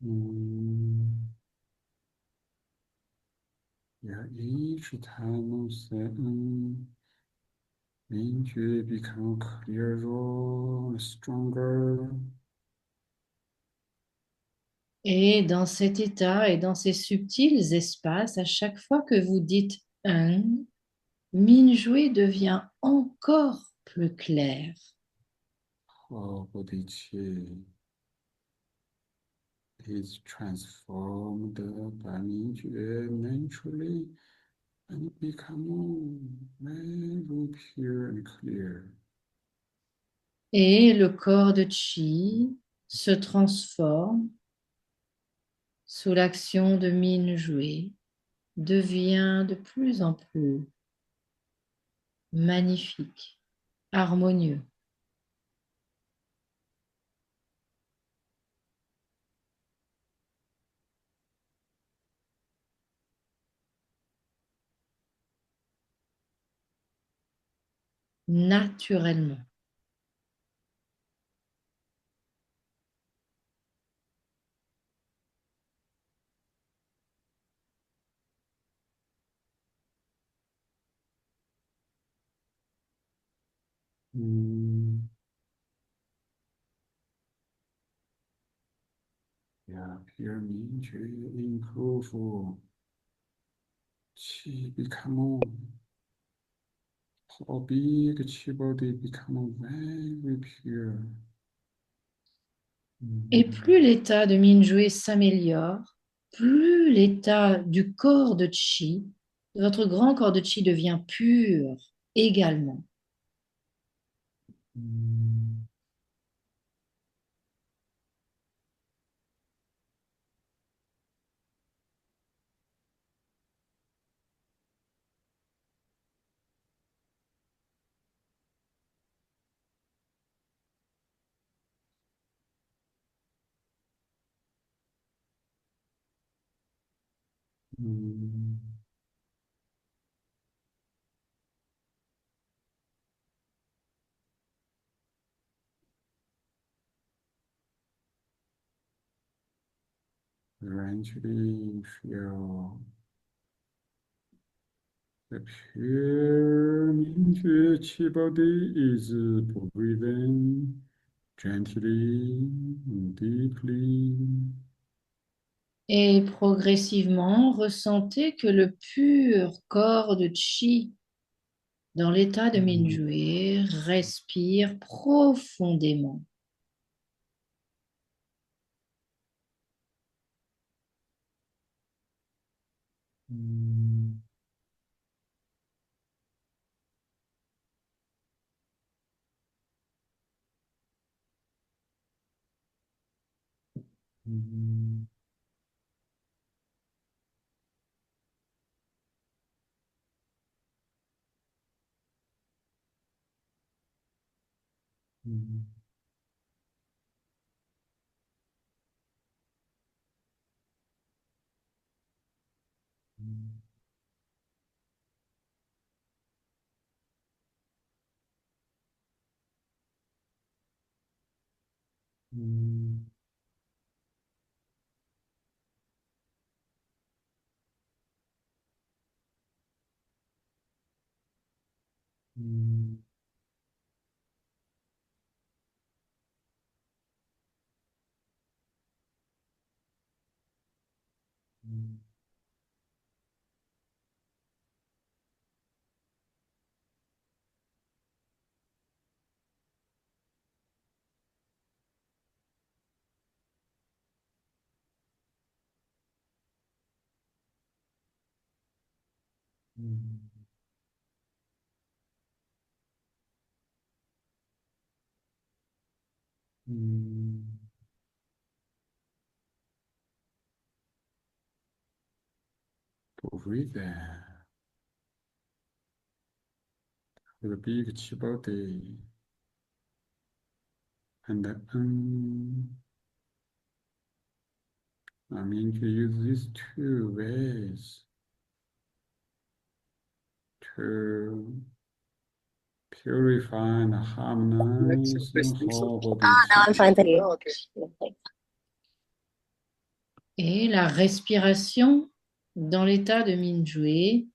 Mm. Yeah, each time say Minjue become clearer, stronger.
Et dans cet état et dans ces subtils espaces, à chaque fois que vous dites un, Minjue devient encore plus clair.
Whole body chi is transformed by Minjue naturally and become very pure and clear.
Et le corps de Chi se transforme sous l'action de Minjue, devient de plus en plus magnifique, harmonieux. Naturellement.
Mm. Yeah, pure Minjue improve. Chi become how big chi body become very pure.
Et plus
Mm.
l'état de Minjue s'améliore, plus l'état du corps de Chi, votre grand corps de Chi devient pur également.
Mm. Mm. Eventually feel The pure 明觉七宝地 is breathing gently and deeply.
Et progressivement, ressentez que le pur corps de Chi dans l'état de Mingyue respire profondément.
Mm. Mm. Mm. Mm. Mm. Mm. Mm. Mm. Breathe with a big chibote and I mean to use these two ways to purify and harmonize the whole body chi.
Et la respiration dans l'état de Mingyue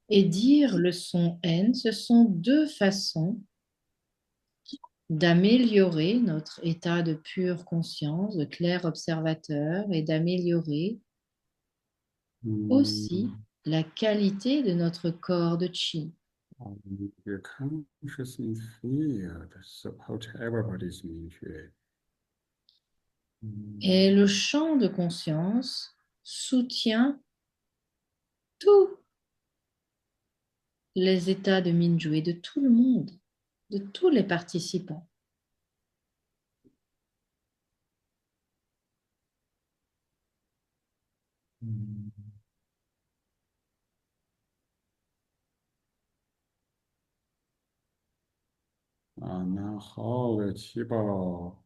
et dire le son N, ce sont deux façons d'améliorer notre état de pure conscience, de clair observateur, et d'améliorer aussi
Mm.
la qualité de notre corps de chi.
Your consciousness field support everybody's nature.
Et le champ de conscience soutient tous les états de Mingyue de tout le monde, de tous les participants.
Mm. 啊，然后的七宝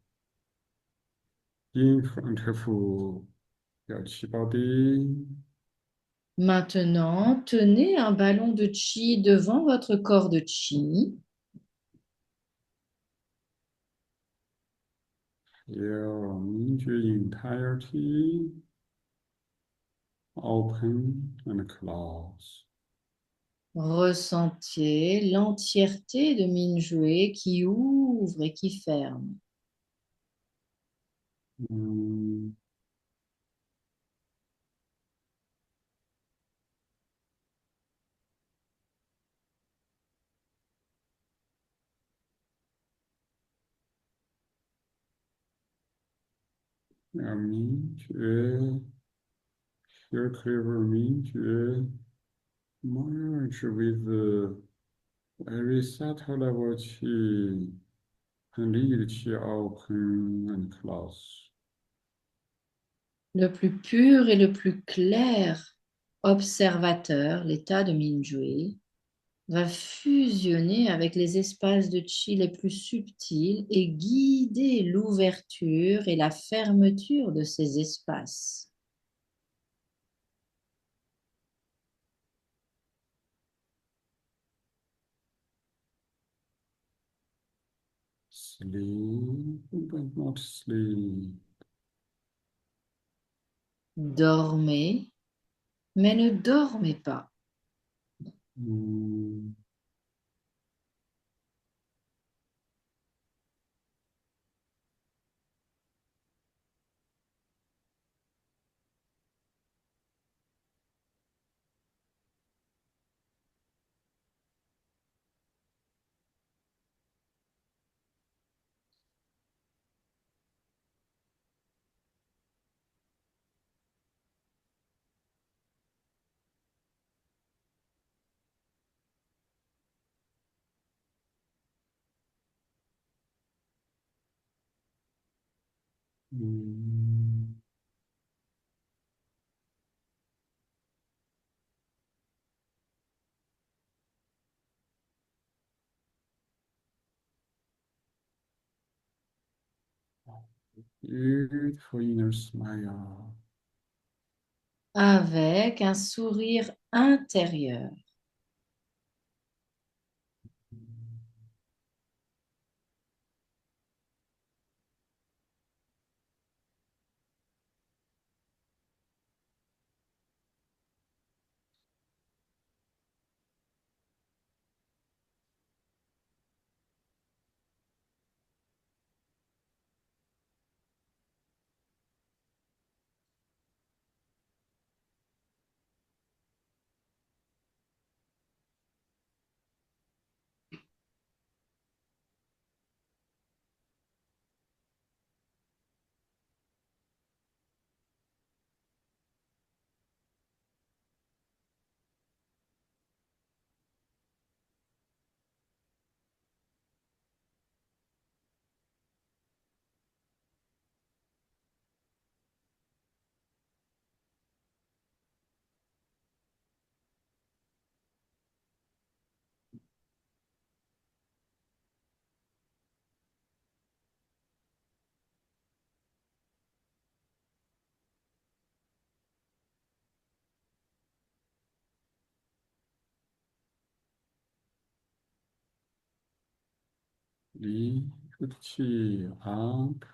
in front of 有七宝的
Maintenant, tenez un ballon de chi devant votre corps de chi.
有明觉 entirety open and close.
Ressentez l'entièreté de Mingyue qui ouvre et qui ferme.
Mm.有明觉 here clever 明觉 merge with the very subtle level qi and lead qi open and close.
Le plus pur et le plus clair observateur, l'état de Mingyue, va fusionner avec les espaces de chi les plus subtils et guider l'ouverture et la fermeture de ces espaces.
Sleep, but not sleep.
Dormez, mais ne dormez pas.
Mm, mm, beautiful inner smile.
avec un sourire intérieur.
Lift up.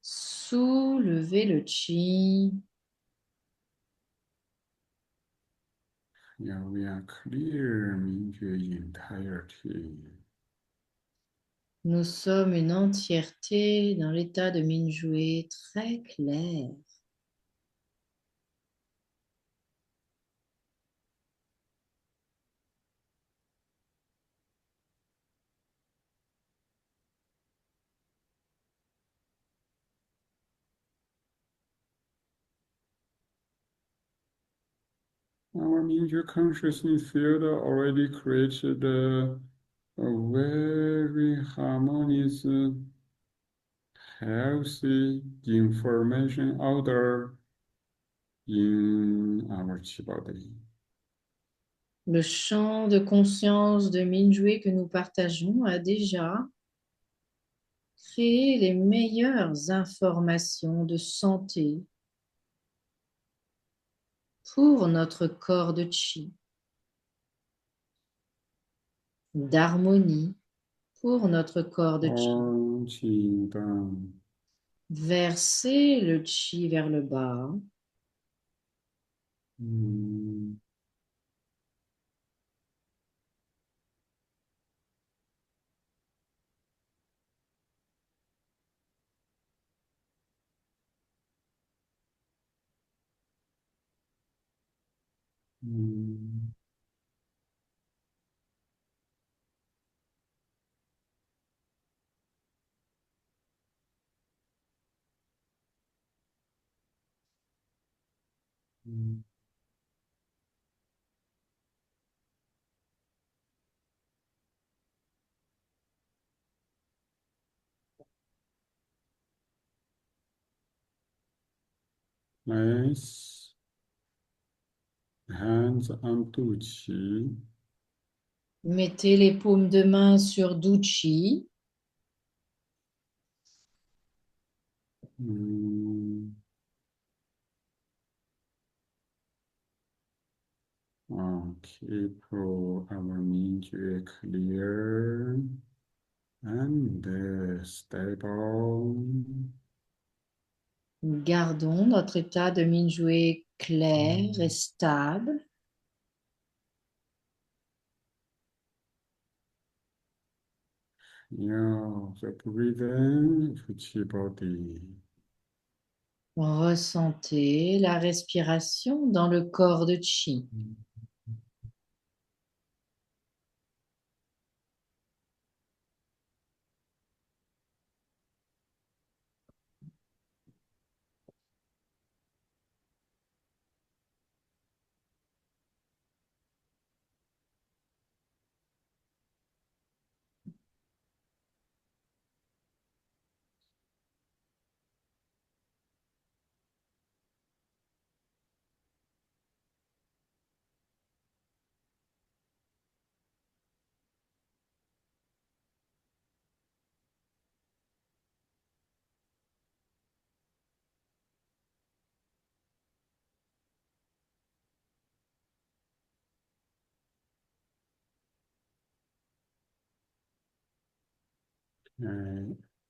Soulevez le chi.
Yeah, we are clear, Mingjue entirety.
Nous sommes une entièreté dans l'état de Minjue très clair.
Our Mingjue consciousness field already created a very harmonious, healthy information order in our chi body.
Le champ de conscience de Minjue que nous partageons a déjà créé les meilleures informations de santé pour notre corps de chi, d'harmonie pour notre corps de chi.
Om Qi Dang.
Versez le chi vers le bas.
Mm, mm, mm. Place hands on Tu Qi.
Mettez les paumes de main sur Duchi.
Mm. Keep our Mingjue clear and stable.
Gardons notre état de Minjue clair et stable.
the breathing of Qi body.
Ressentez la respiration dans le corps de Qi.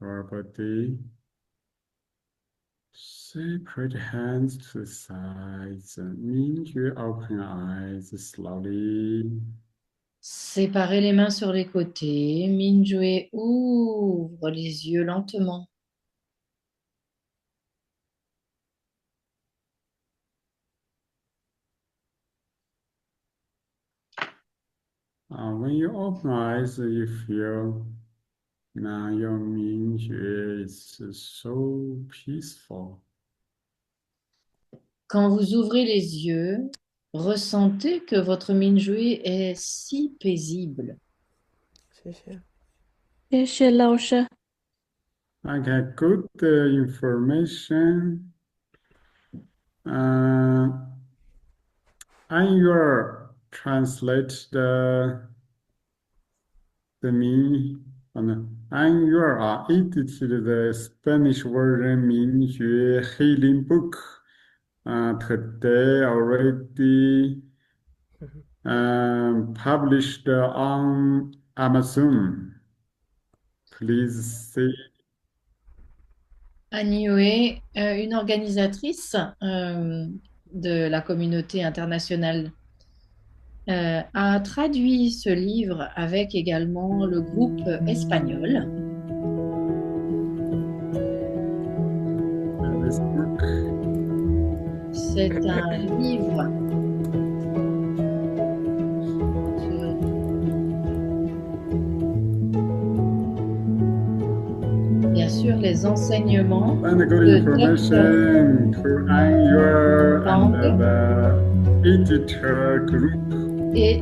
Our body. Separate hands to the sides. Minju, open eyes slowly.
Séparez les mains sur les côtés. Minjue ouvre les yeux lentement.
When you open eyes, you feel now your Minju is so peaceful.
Quand vous ouvrez les yeux, ressentez que votre Minjue est si paisible.
谢谢。
谢谢老师。
I get good information. I will translate the meaning. And you are edited the Spanish version Minxue Healing book today already published on Amazon. Please see.
Annie, une organisatrice de la communauté internationale, a traduit ce livre avec également le groupe espagnol.
This book.
C'est un livre sur, bien sûr, les enseignements
And good
de
information to Annual and the editor group.
et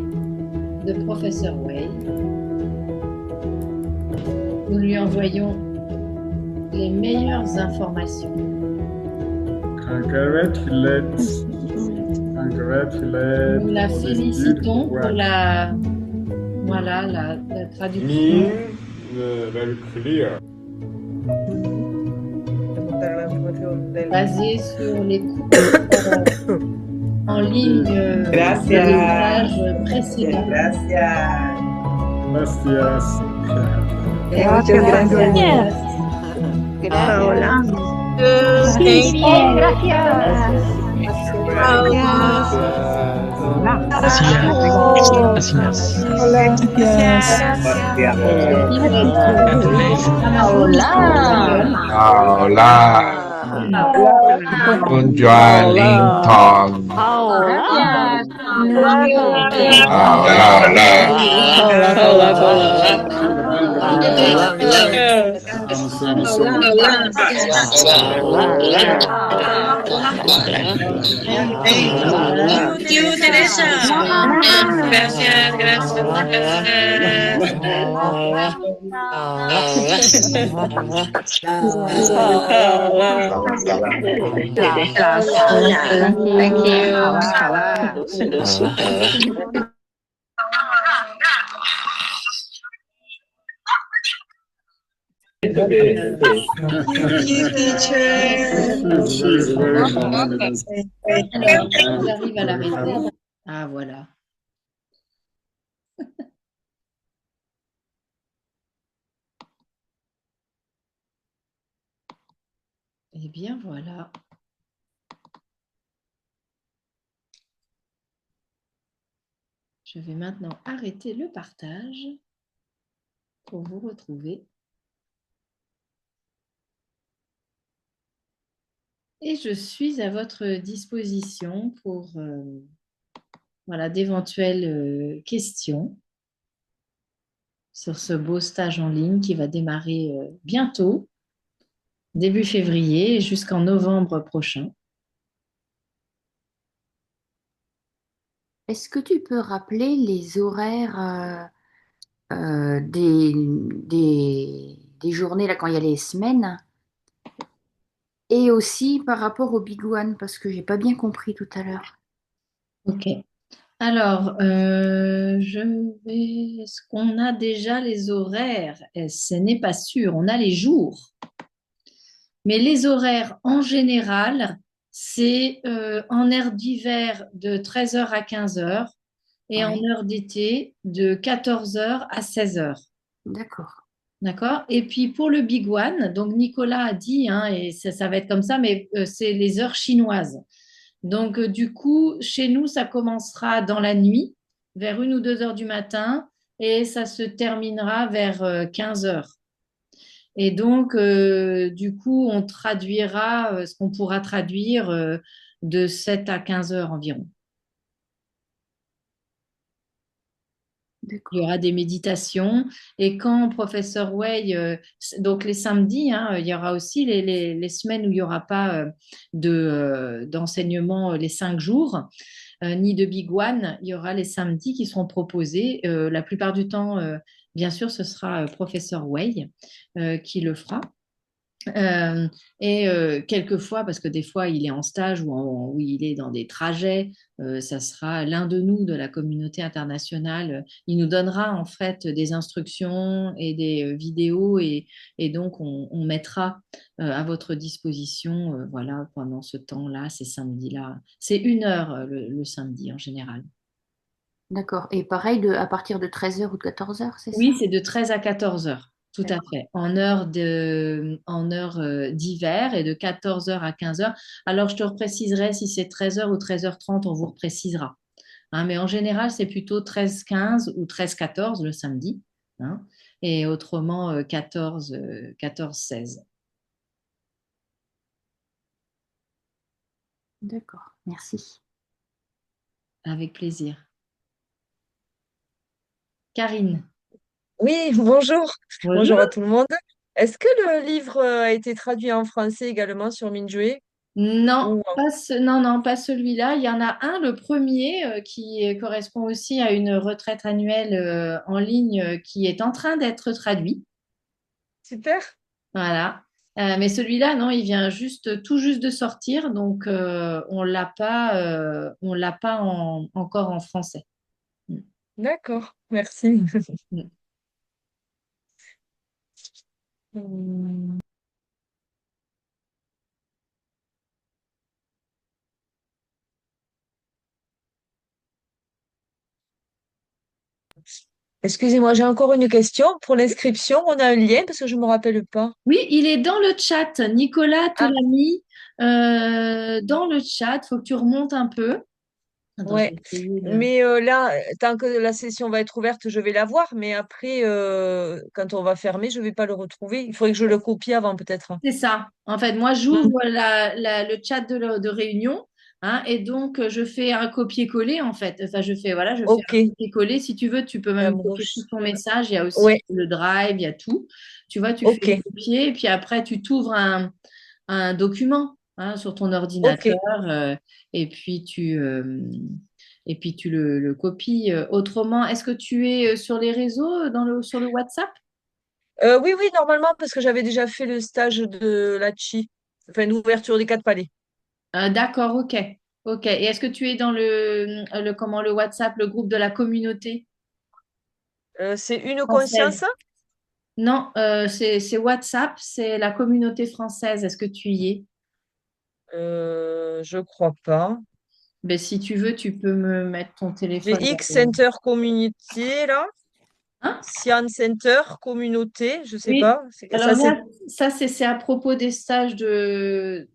de professeur Wei. Nous lui envoyons les meilleures informations.
Congratulate.
Nous la
for this
félicitons
beautiful
pour
work.
la traduction
Mean, very clear.
de l'información del...
basée sur les cours en ligne des
Gracias.
ouvrages précédents.
Gracias.
Gracias.
Muchas gracias.
Hola.
Kunjuan Ling Tong.
Teresa. Gracias,
Thank you.
Alors, j'arrive à l'arrêter. Ah, voilà. Eh bien, voilà. Je vais maintenant arrêter le partage pour vous retrouver. Et je suis à votre disposition pour voilà, d'éventuelles questions sur ce beau stage en ligne qui va démarrer bientôt, début février, jusqu'en novembre prochain.
Est-ce que tu peux rappeler les horaires des journées là, quand il y a les semaines et aussi par rapport au Big One parce que j'ai pas bien compris tout à l'heure.
Ok. Alors, est-ce qu'on a déjà les horaires? Ce n'est pas sûr. On a les jours. Mais les horaires, en général, c'est en heure d'hiver de 13 heures à 15 heures et en
Ouais,
heure d'été de 14 heures à 16 heures.
d'accord.
D'accord? Et puis pour le Big One, donc Nicolas a dit, hein, et ça va être comme ça, mais c'est les heures chinoises. Donc du coup, chez nous, ça commencera dans la nuit, vers 1 ou 2 heures du matin, et ça se terminera vers 15 heures. Et donc, du coup, on traduira ce qu'on pourra traduire de 7 à 15 heures environ. Il y
D'accord.
aura des méditations. Et quand professeur Way, donc les samedis, hein, il y aura aussi les semaines où il n'y aura pas d'enseignement les 5 jours, ni de Big One. Il y aura les samedis qui seront proposés. La plupart du temps, bien sûr, ce sera professeur Way qui le fera. Et quelquefois, parce que des fois il est en stage ou il est dans des trajets, ça sera l'un de nous de la communauté internationale. Il nous donnera en fait des instructions et des vidéos et donc on mettra à votre disposition voilà, pendant ce temps-là, ces samedis-là. C'est 1 heure le samedi en général.
D'accord. Et pareil, à partir de 13 heures ou de 14 heures, c'est ça?
Oui, c'est de 13 à 14 heures, tout à
D'accord.
fait, en heure d'hiver et de 14 heures à 15 heures. Alors, je te repréciserai si c'est 13 heures ou 13h30, on vous reprécisera. Hein, mais en général, c'est plutôt 13-15 ou 13-14 le samedi, hein, et autrement 14-16.
D'accord. Merci.
Avec plaisir. Karine,
Oui, bonjour. Bonjour
bonjour.
à tout le monde. Est-ce que le livre a été traduit en français également sur Minjue
Non,
ou
non, non, pas celui-là. Il y en a un, le premier, qui correspond aussi à une retraite annuelle en ligne qui est en train d'être traduit.
super?
Voilà. Mais celui-là, non, il vient tout juste de sortir, donc on l'a pas encore en français. Mm.
D'accord, merci.
Mm.
Hum, Excusez-moi, j'ai encore une question. Pour l'inscription, on a un lien parce que je ne me rappelle pas.
Oui, il est dans le chat. Nicolas te
Ah,
l'a mis dans le chat. Faut que tu remontes un peu. Attends, je
ouais.
vais essayer de.
Mais là, tant que la session va être ouverte, je vais la voir. Mais après, quand on va fermer, je ne vais pas le retrouver. Il faudrait que je le copie avant, peut-être.
C'est ça. En fait, moi,
Hmm.
j'ouvre le chat de réunion, hein, et donc je fais un copier-coller en fait. Enfin, voilà, je fais
Ok,
un copier-coller. Si tu veux, tu peux même copier tout ton message. Il y a aussi
Ouais,
le drive, il y a tout. Tu vois, tu fais
ok,
copier, et puis après, tu t'ouvres un document, hein, sur ton
ok.
ordinateur, et puis tu le copies. Autrement, est-ce que tu es sur les réseaux, sur le WhatsApp?
Oui, oui, normalement, parce que j'avais déjà fait le stage de la Chi, enfin, d'ouverture des 4 palais.
D'accord, ok. Ok. Et est-ce que tu es dans le WhatsApp, le groupe de la communauté
C'est une
française?
conscience?
Non, c'est WhatsApp, c'est la communauté française. Est-ce que tu y es?
Je crois pas.
Ben, si tu veux, tu peux me mettre ton
J'ai
téléphone.
X Center Community, là.
Hein?
Cyan Center Communauté, je sais
Oui.
pas.
Alors
Ça, c'est.
là, ça, c'est à propos des stages de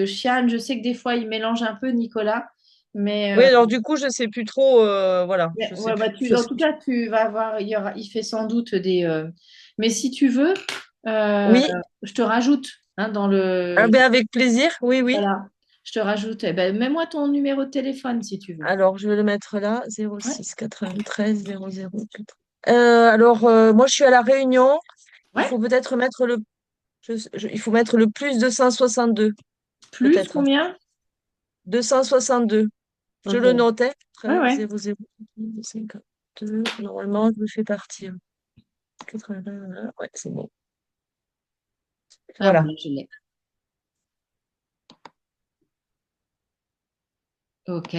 Chiane. Je sais que des fois, il mélange un peu, Nicolas. Mais
Oui, alors du coup, je sais plus trop, voilà, je sais
ouais, bah,
plus. Je
en
sais-
tout cas, tu vas avoir, il fait sans doute des. Mais si tu veux, euh,
Oui,
je te rajoute hein, dans
ah
le.
ben avec plaisir, oui, oui.
Voilà, je te rajoute. Eh ben, mets-moi ton numéro de téléphone si tu veux.
Alors, je vais le mettre là,
Ouais,
06 93 00 4. Alors, moi, je suis à La Réunion. Il
ouais.
faut peut-être mettre il faut mettre le plus 262,
Plus
peut-être.
combien?
262. Je
Ok.
le notais.
Ouais,
13
ouais.
00 52. Normalement, je me fais partir. 80, ouais, c'est bon.
Ah,
Voilà.
voilà, je l'ai. Ok.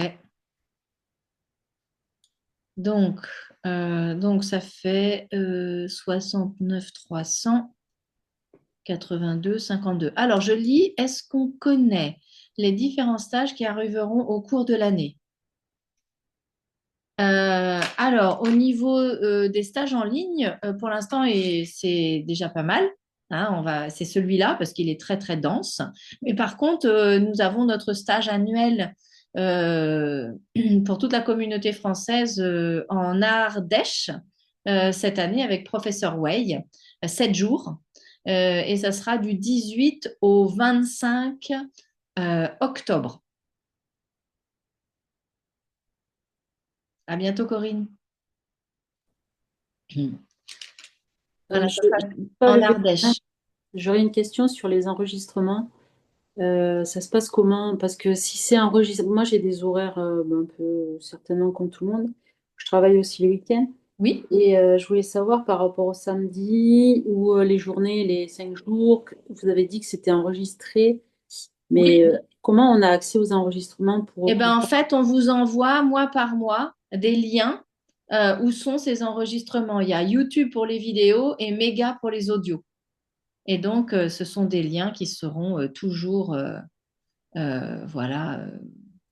Donc, donc ça fait 69 300 82 52. Alors, je lis, est-ce qu'on connaît les différents stages qui arriveront au cours de l'année? Alors, au niveau des stages en ligne, pour l'instant, et c'est déjà pas mal. Hein, c'est celui-là parce qu'il est très très dense. Mais par contre, nous avons notre stage annuel euh, pour toute la communauté française en Ardèche cette année avec professeur Way, 7 jours. Et ça sera du 18 au 25 octobre. À bientôt, Corinne. Voilà, ça sera
Pas
en
levé la main.
Ardèche.
J'aurais une question sur les enregistrements. Ça se passe comment? Parce que si c'est enregistré, moi j'ai des horaires un peu certainement comme tout le monde. Je travaille aussi le week-end.
Oui.
Et je voulais savoir par rapport au samedi ou les journées, les 5 jours, vous avez dit que c'était enregistré,
Oui.
mais comment on a accès aux enregistrements
Eh
pour
ben, en fait, on vous envoie mois par mois des liens où sont ces enregistrements. Il y a YouTube pour les vidéos et Mega pour les audios. Et donc, ce sont des liens qui seront toujours, voilà.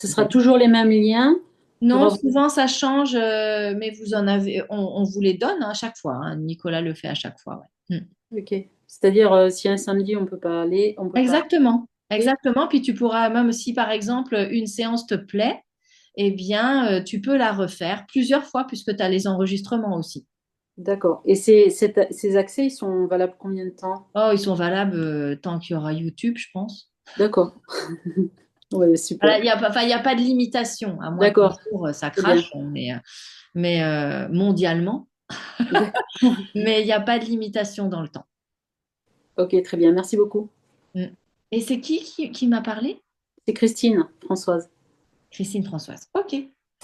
ce sera toujours les mêmes liens pour
Non,
avoir...
souvent ça change, mais vous en avez, on vous les donne à chaque fois. Hein. Nicolas le fait à chaque fois. Ouais.
Ok. C'est-à-dire si un samedi on peut pas aller, on peut pas
Exactement,
aller.
exactement. Puis tu pourras, même si par exemple une séance te plaît, eh bien, tu peux la refaire plusieurs fois puisque tu as les enregistrements aussi.
D'accord. Et ces accès, ils sont valables combien de temps?
Oh, ils sont valables tant qu'il y aura YouTube, je pense.
D'accord. Ouais,
Voilà,
super.
il n'y a pas, enfin, il y a pas de limitation, à moins qu'un
D'accord.
jour ça
Très bien.
crache, mais mondialement.
D'accord.
Mais il n'y a pas de limitation dans le temps.
Ok, très bien. Merci beaucoup.
Mm. Et c'est qui m'a parlé?
C'est Christine, Françoise.
Christine Françoise. Ok,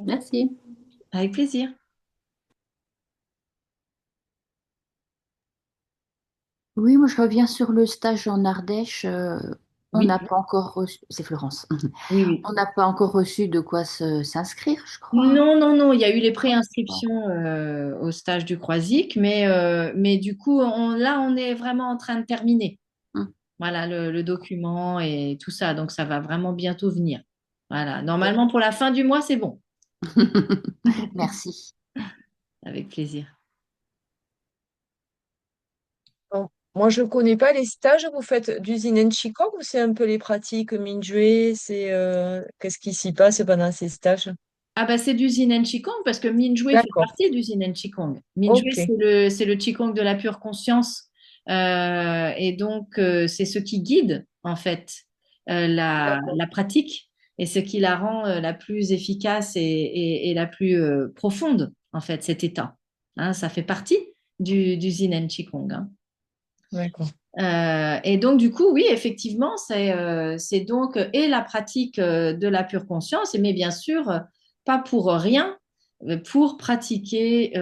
Merci.
avec plaisir.
Oui, moi je reviens sur le stage en Ardèche. On
Oui,
n'a pas encore reçu, c'est Florence.
oui, oui.
On n'a pas encore reçu de quoi s'inscrire, je crois.
Non, non, non, il y a eu les préinscriptions au stage du Croisic, mais du coup, là, on est vraiment en train de terminer.
Hum.
Voilà, le document et tout ça. Donc, ça va vraiment bientôt venir. Voilà, normalement, pour la fin du mois, c'est bon.
Merci.
Avec plaisir.
Bon. Moi, je ne connais pas les stages. Vous faites d'usine en Chicago ou c'est un peu les pratiques Minjue? C'est qu'est-ce qui s'y passe pendant ces stages?
Ah bah c'est du Yin Qigong parce que Minjue fait
D'accord.
partie du Yin Qigong. Minjue,
Ok.
c'est le Qigong de la pure conscience. Et donc, c'est ce qui guide, en fait,
D'accord.
la pratique et ce qui la rend la plus efficace et la plus profonde, en fait, cet état. Hein, ça fait partie du Yin Qigong. Hein.
D'accord.
Et donc, du coup, oui, effectivement, c'est donc et la pratique de la pure conscience, mais bien sûr, pas pour rien, pour pratiquer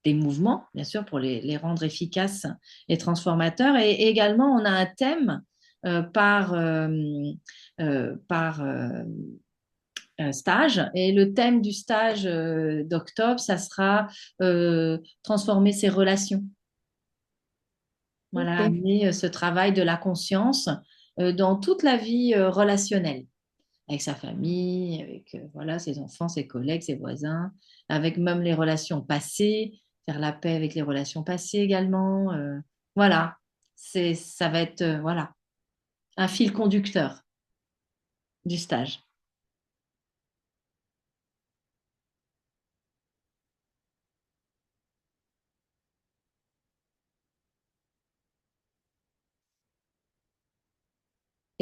des mouvements, bien sûr, pour les rendre efficaces et transformateurs. Et également, on a un thème par stage. Et le thème du stage d'octobre, ça sera transformer ses relations. Voilà,
Ok.
amener ce travail de la conscience dans toute la vie relationnelle, avec sa famille, avec voilà, ses enfants, ses collègues, ses voisins, avec même les relations passées, faire la paix avec les relations passées également. Voilà, ça va être voilà, un fil conducteur du stage.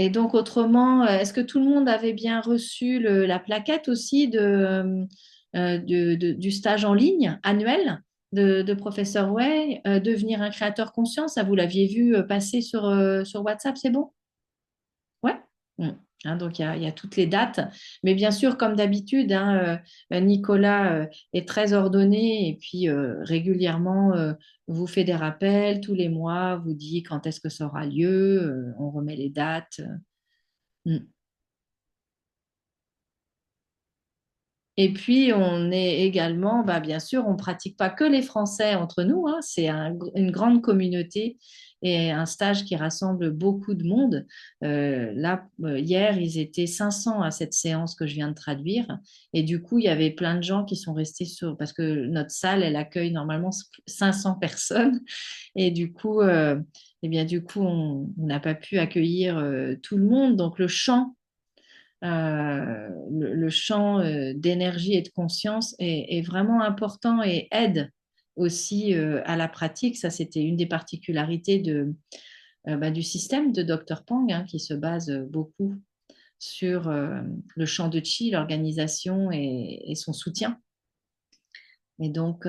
Et donc, autrement, est-ce que tout le monde avait bien reçu la plaquette aussi du stage en ligne annuel de Professeur Way, devenir un créateur conscient? Ça, vous l'aviez vu passer sur WhatsApp, c'est bon? Ouais. Mm. Hein, donc, il y a toutes les dates. Mais bien sûr, comme d'habitude, hein, Nicolas est très ordonné et puis régulièrement vous fait des rappels tous les mois, vous dit quand est-ce que ça aura lieu, on remet les dates. Mm. Et puis, on est également, bah, bien sûr, on ne pratique pas que les Français entre nous, hein, c'est une grande communauté et un stage qui rassemble beaucoup de monde. Là, hier, ils étaient 500 à cette séance que je viens de traduire. Et du coup, il y avait plein de gens qui sont restés parce que notre salle, elle accueille normalement 500 personnes. Et du coup, on n'a pas pu accueillir tout le monde. Donc, le champ d'énergie et de conscience est vraiment important et aide aussi à la pratique. Ça, c'était une des particularités du système de Dr. Pang, hein, qui se base beaucoup sur le champ de Qi, l'organisation et son soutien. Et donc,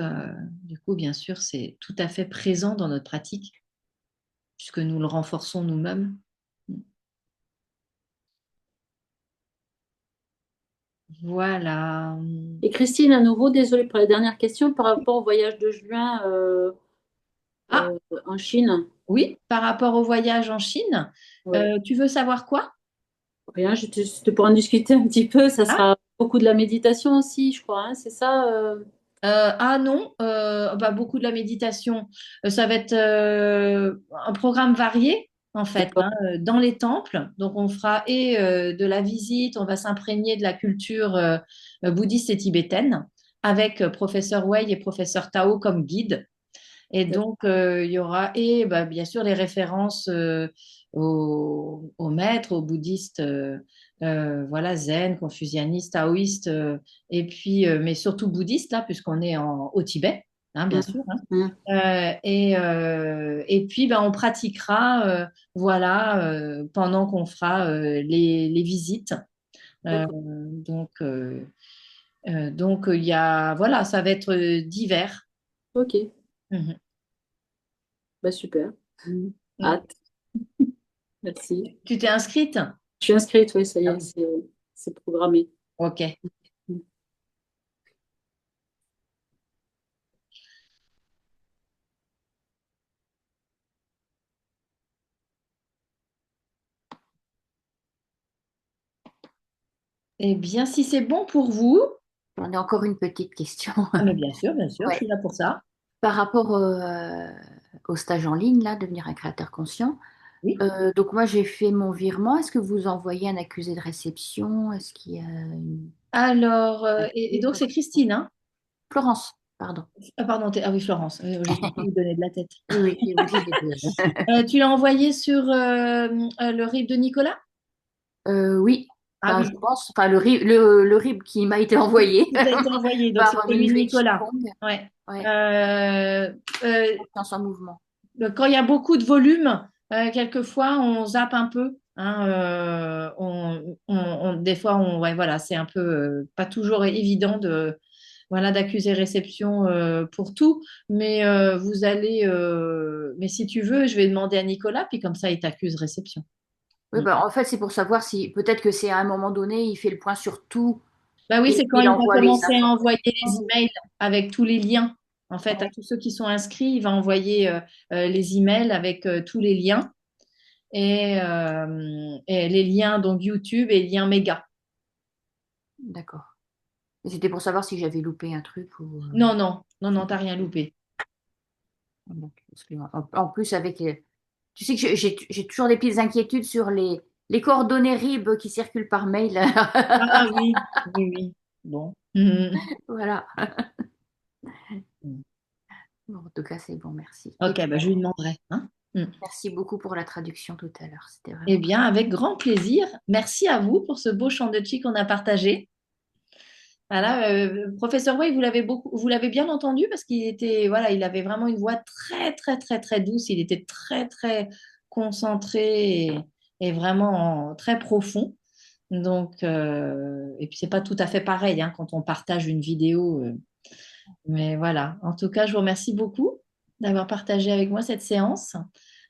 du coup, bien sûr, c'est tout à fait présent dans notre pratique, puisque nous le renforçons nous-mêmes. Voilà.
Et Christine, à nouveau, désolée pour la dernière question, par rapport au voyage de juin
Ah,
en Chine.
oui, par rapport au voyage en Chine,
Ouais.
tu veux savoir quoi?
Rien, c'était pour en discuter un petit peu. Ça
Ah,
sera beaucoup de la méditation aussi, je crois, hein, c'est ça
ah non, bah, beaucoup de la méditation. Ça va être un programme varié, en fait,
D'accord.
hein, dans les temples. Donc, on fera de la visite, on va s'imprégner de la culture bouddhiste et tibétaine avec professeur Wei et professeur Tao comme guide. Et donc, il y aura, et bah, bien sûr, les références aux maîtres, aux bouddhistes, voilà, zen, confucianistes, taoïstes, et puis, mais surtout bouddhistes, là, puisqu'on est au Tibet, hein, bien sûr. Hein.
Mm.
Et puis, bah, on pratiquera, voilà, pendant qu'on fera les visites. Euh,
D'accord.
donc, il y a, voilà, ça va être divers.
Ok,
Mhm.
bah super. Hâte, merci.
Tu t'es inscrite?
Je suis inscrite, oui, ça y
Ah
est,
oui.
c'est programmé.
Ok. Eh bien, si c'est bon pour vous,
J'en ai encore une petite question.
mais bien sûr, je
Ouais.
suis là pour ça.
Par rapport au stage en ligne, là, devenir un créateur conscient.
Oui.
Donc moi, j'ai fait mon virement. Est-ce que vous envoyez un accusé de réception? Est-ce qu'il y a une...
Alors, et donc c'est Christine, hein?
Florence, pardon.
Ah, pardon, ah oui, Florence. J'ai dû vous donner de la tête.
Oui, oui, oui, oui.
Tu l'as envoyé sur le RIB de Nicolas?
Oui.
Ah
Enfin,
oui,
je pense, enfin, le RIB qui m'a été envoyé
il t'a été envoyé, donc c'est
par
celui de
Minjue
Nicolas.
Qigong.
Ouais.
Ouais,
Euh, euh,
confiance en mouvement.
Quand il y a beaucoup de volume, quelquefois on zappe un peu. Hein, des fois, ouais, voilà, c'est un peu pas toujours évident voilà, d'accuser réception pour tout, mais mais si tu veux, je vais demander à Nicolas, puis comme ça, il t'accuse réception.
Oui, bah, en fait, c'est pour savoir si peut-être que c'est à un moment donné, il fait le point sur tout
Bah oui,
et
c'est quand
il
il va
envoie les
commencer à
informations.
envoyer les emails avec tous les liens. En fait, à tous ceux qui sont inscrits, il va envoyer les emails avec tous les liens et les liens donc YouTube et liens méga.
D'accord. Et c'était pour savoir si j'avais loupé un truc ou.
Non, non, non, non, t'as rien loupé.
Parce que, en plus, avec. Tu sais que j'ai toujours des petites inquiétudes sur les coordonnées RIB qui circulent par mail.
Ah oui, oui, oui. Bon.
Voilà. Bon, en tout cas, c'est bon, merci. Et
Ok, bah, je lui demanderai. Hein.
merci beaucoup pour la traduction tout à l'heure. C'était
Eh
vraiment.
bien, avec grand plaisir. Merci à vous pour ce beau champ de chi qu'on a partagé. Voilà, professeur Way, vous l'avez bien entendu parce qu'il était, voilà, il avait vraiment une voix très, très, très, très douce. Il était très, très concentré est vraiment très profond. Donc, et puis c'est pas tout à fait pareil hein, quand on partage une vidéo. Mais voilà. En tout cas, je vous remercie beaucoup d'avoir partagé avec moi cette séance,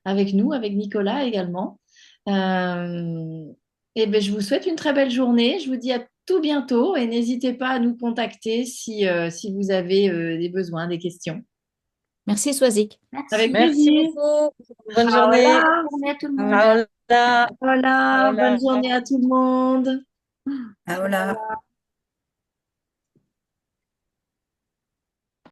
avec nous, avec Nicolas également. Euh, et ben, je vous souhaite une très belle journée. Je vous dis à tout bientôt et n'hésitez pas à nous contacter si vous avez des besoins, des questions.
Merci, Swazik.
Avec
Merci
plaisir.
beaucoup. Bonne
Voilà.
journée.
Bonne journée à tout le monde.
Paola.
Voilà.
Paola.
Bonne journée à tout le monde.
Paola.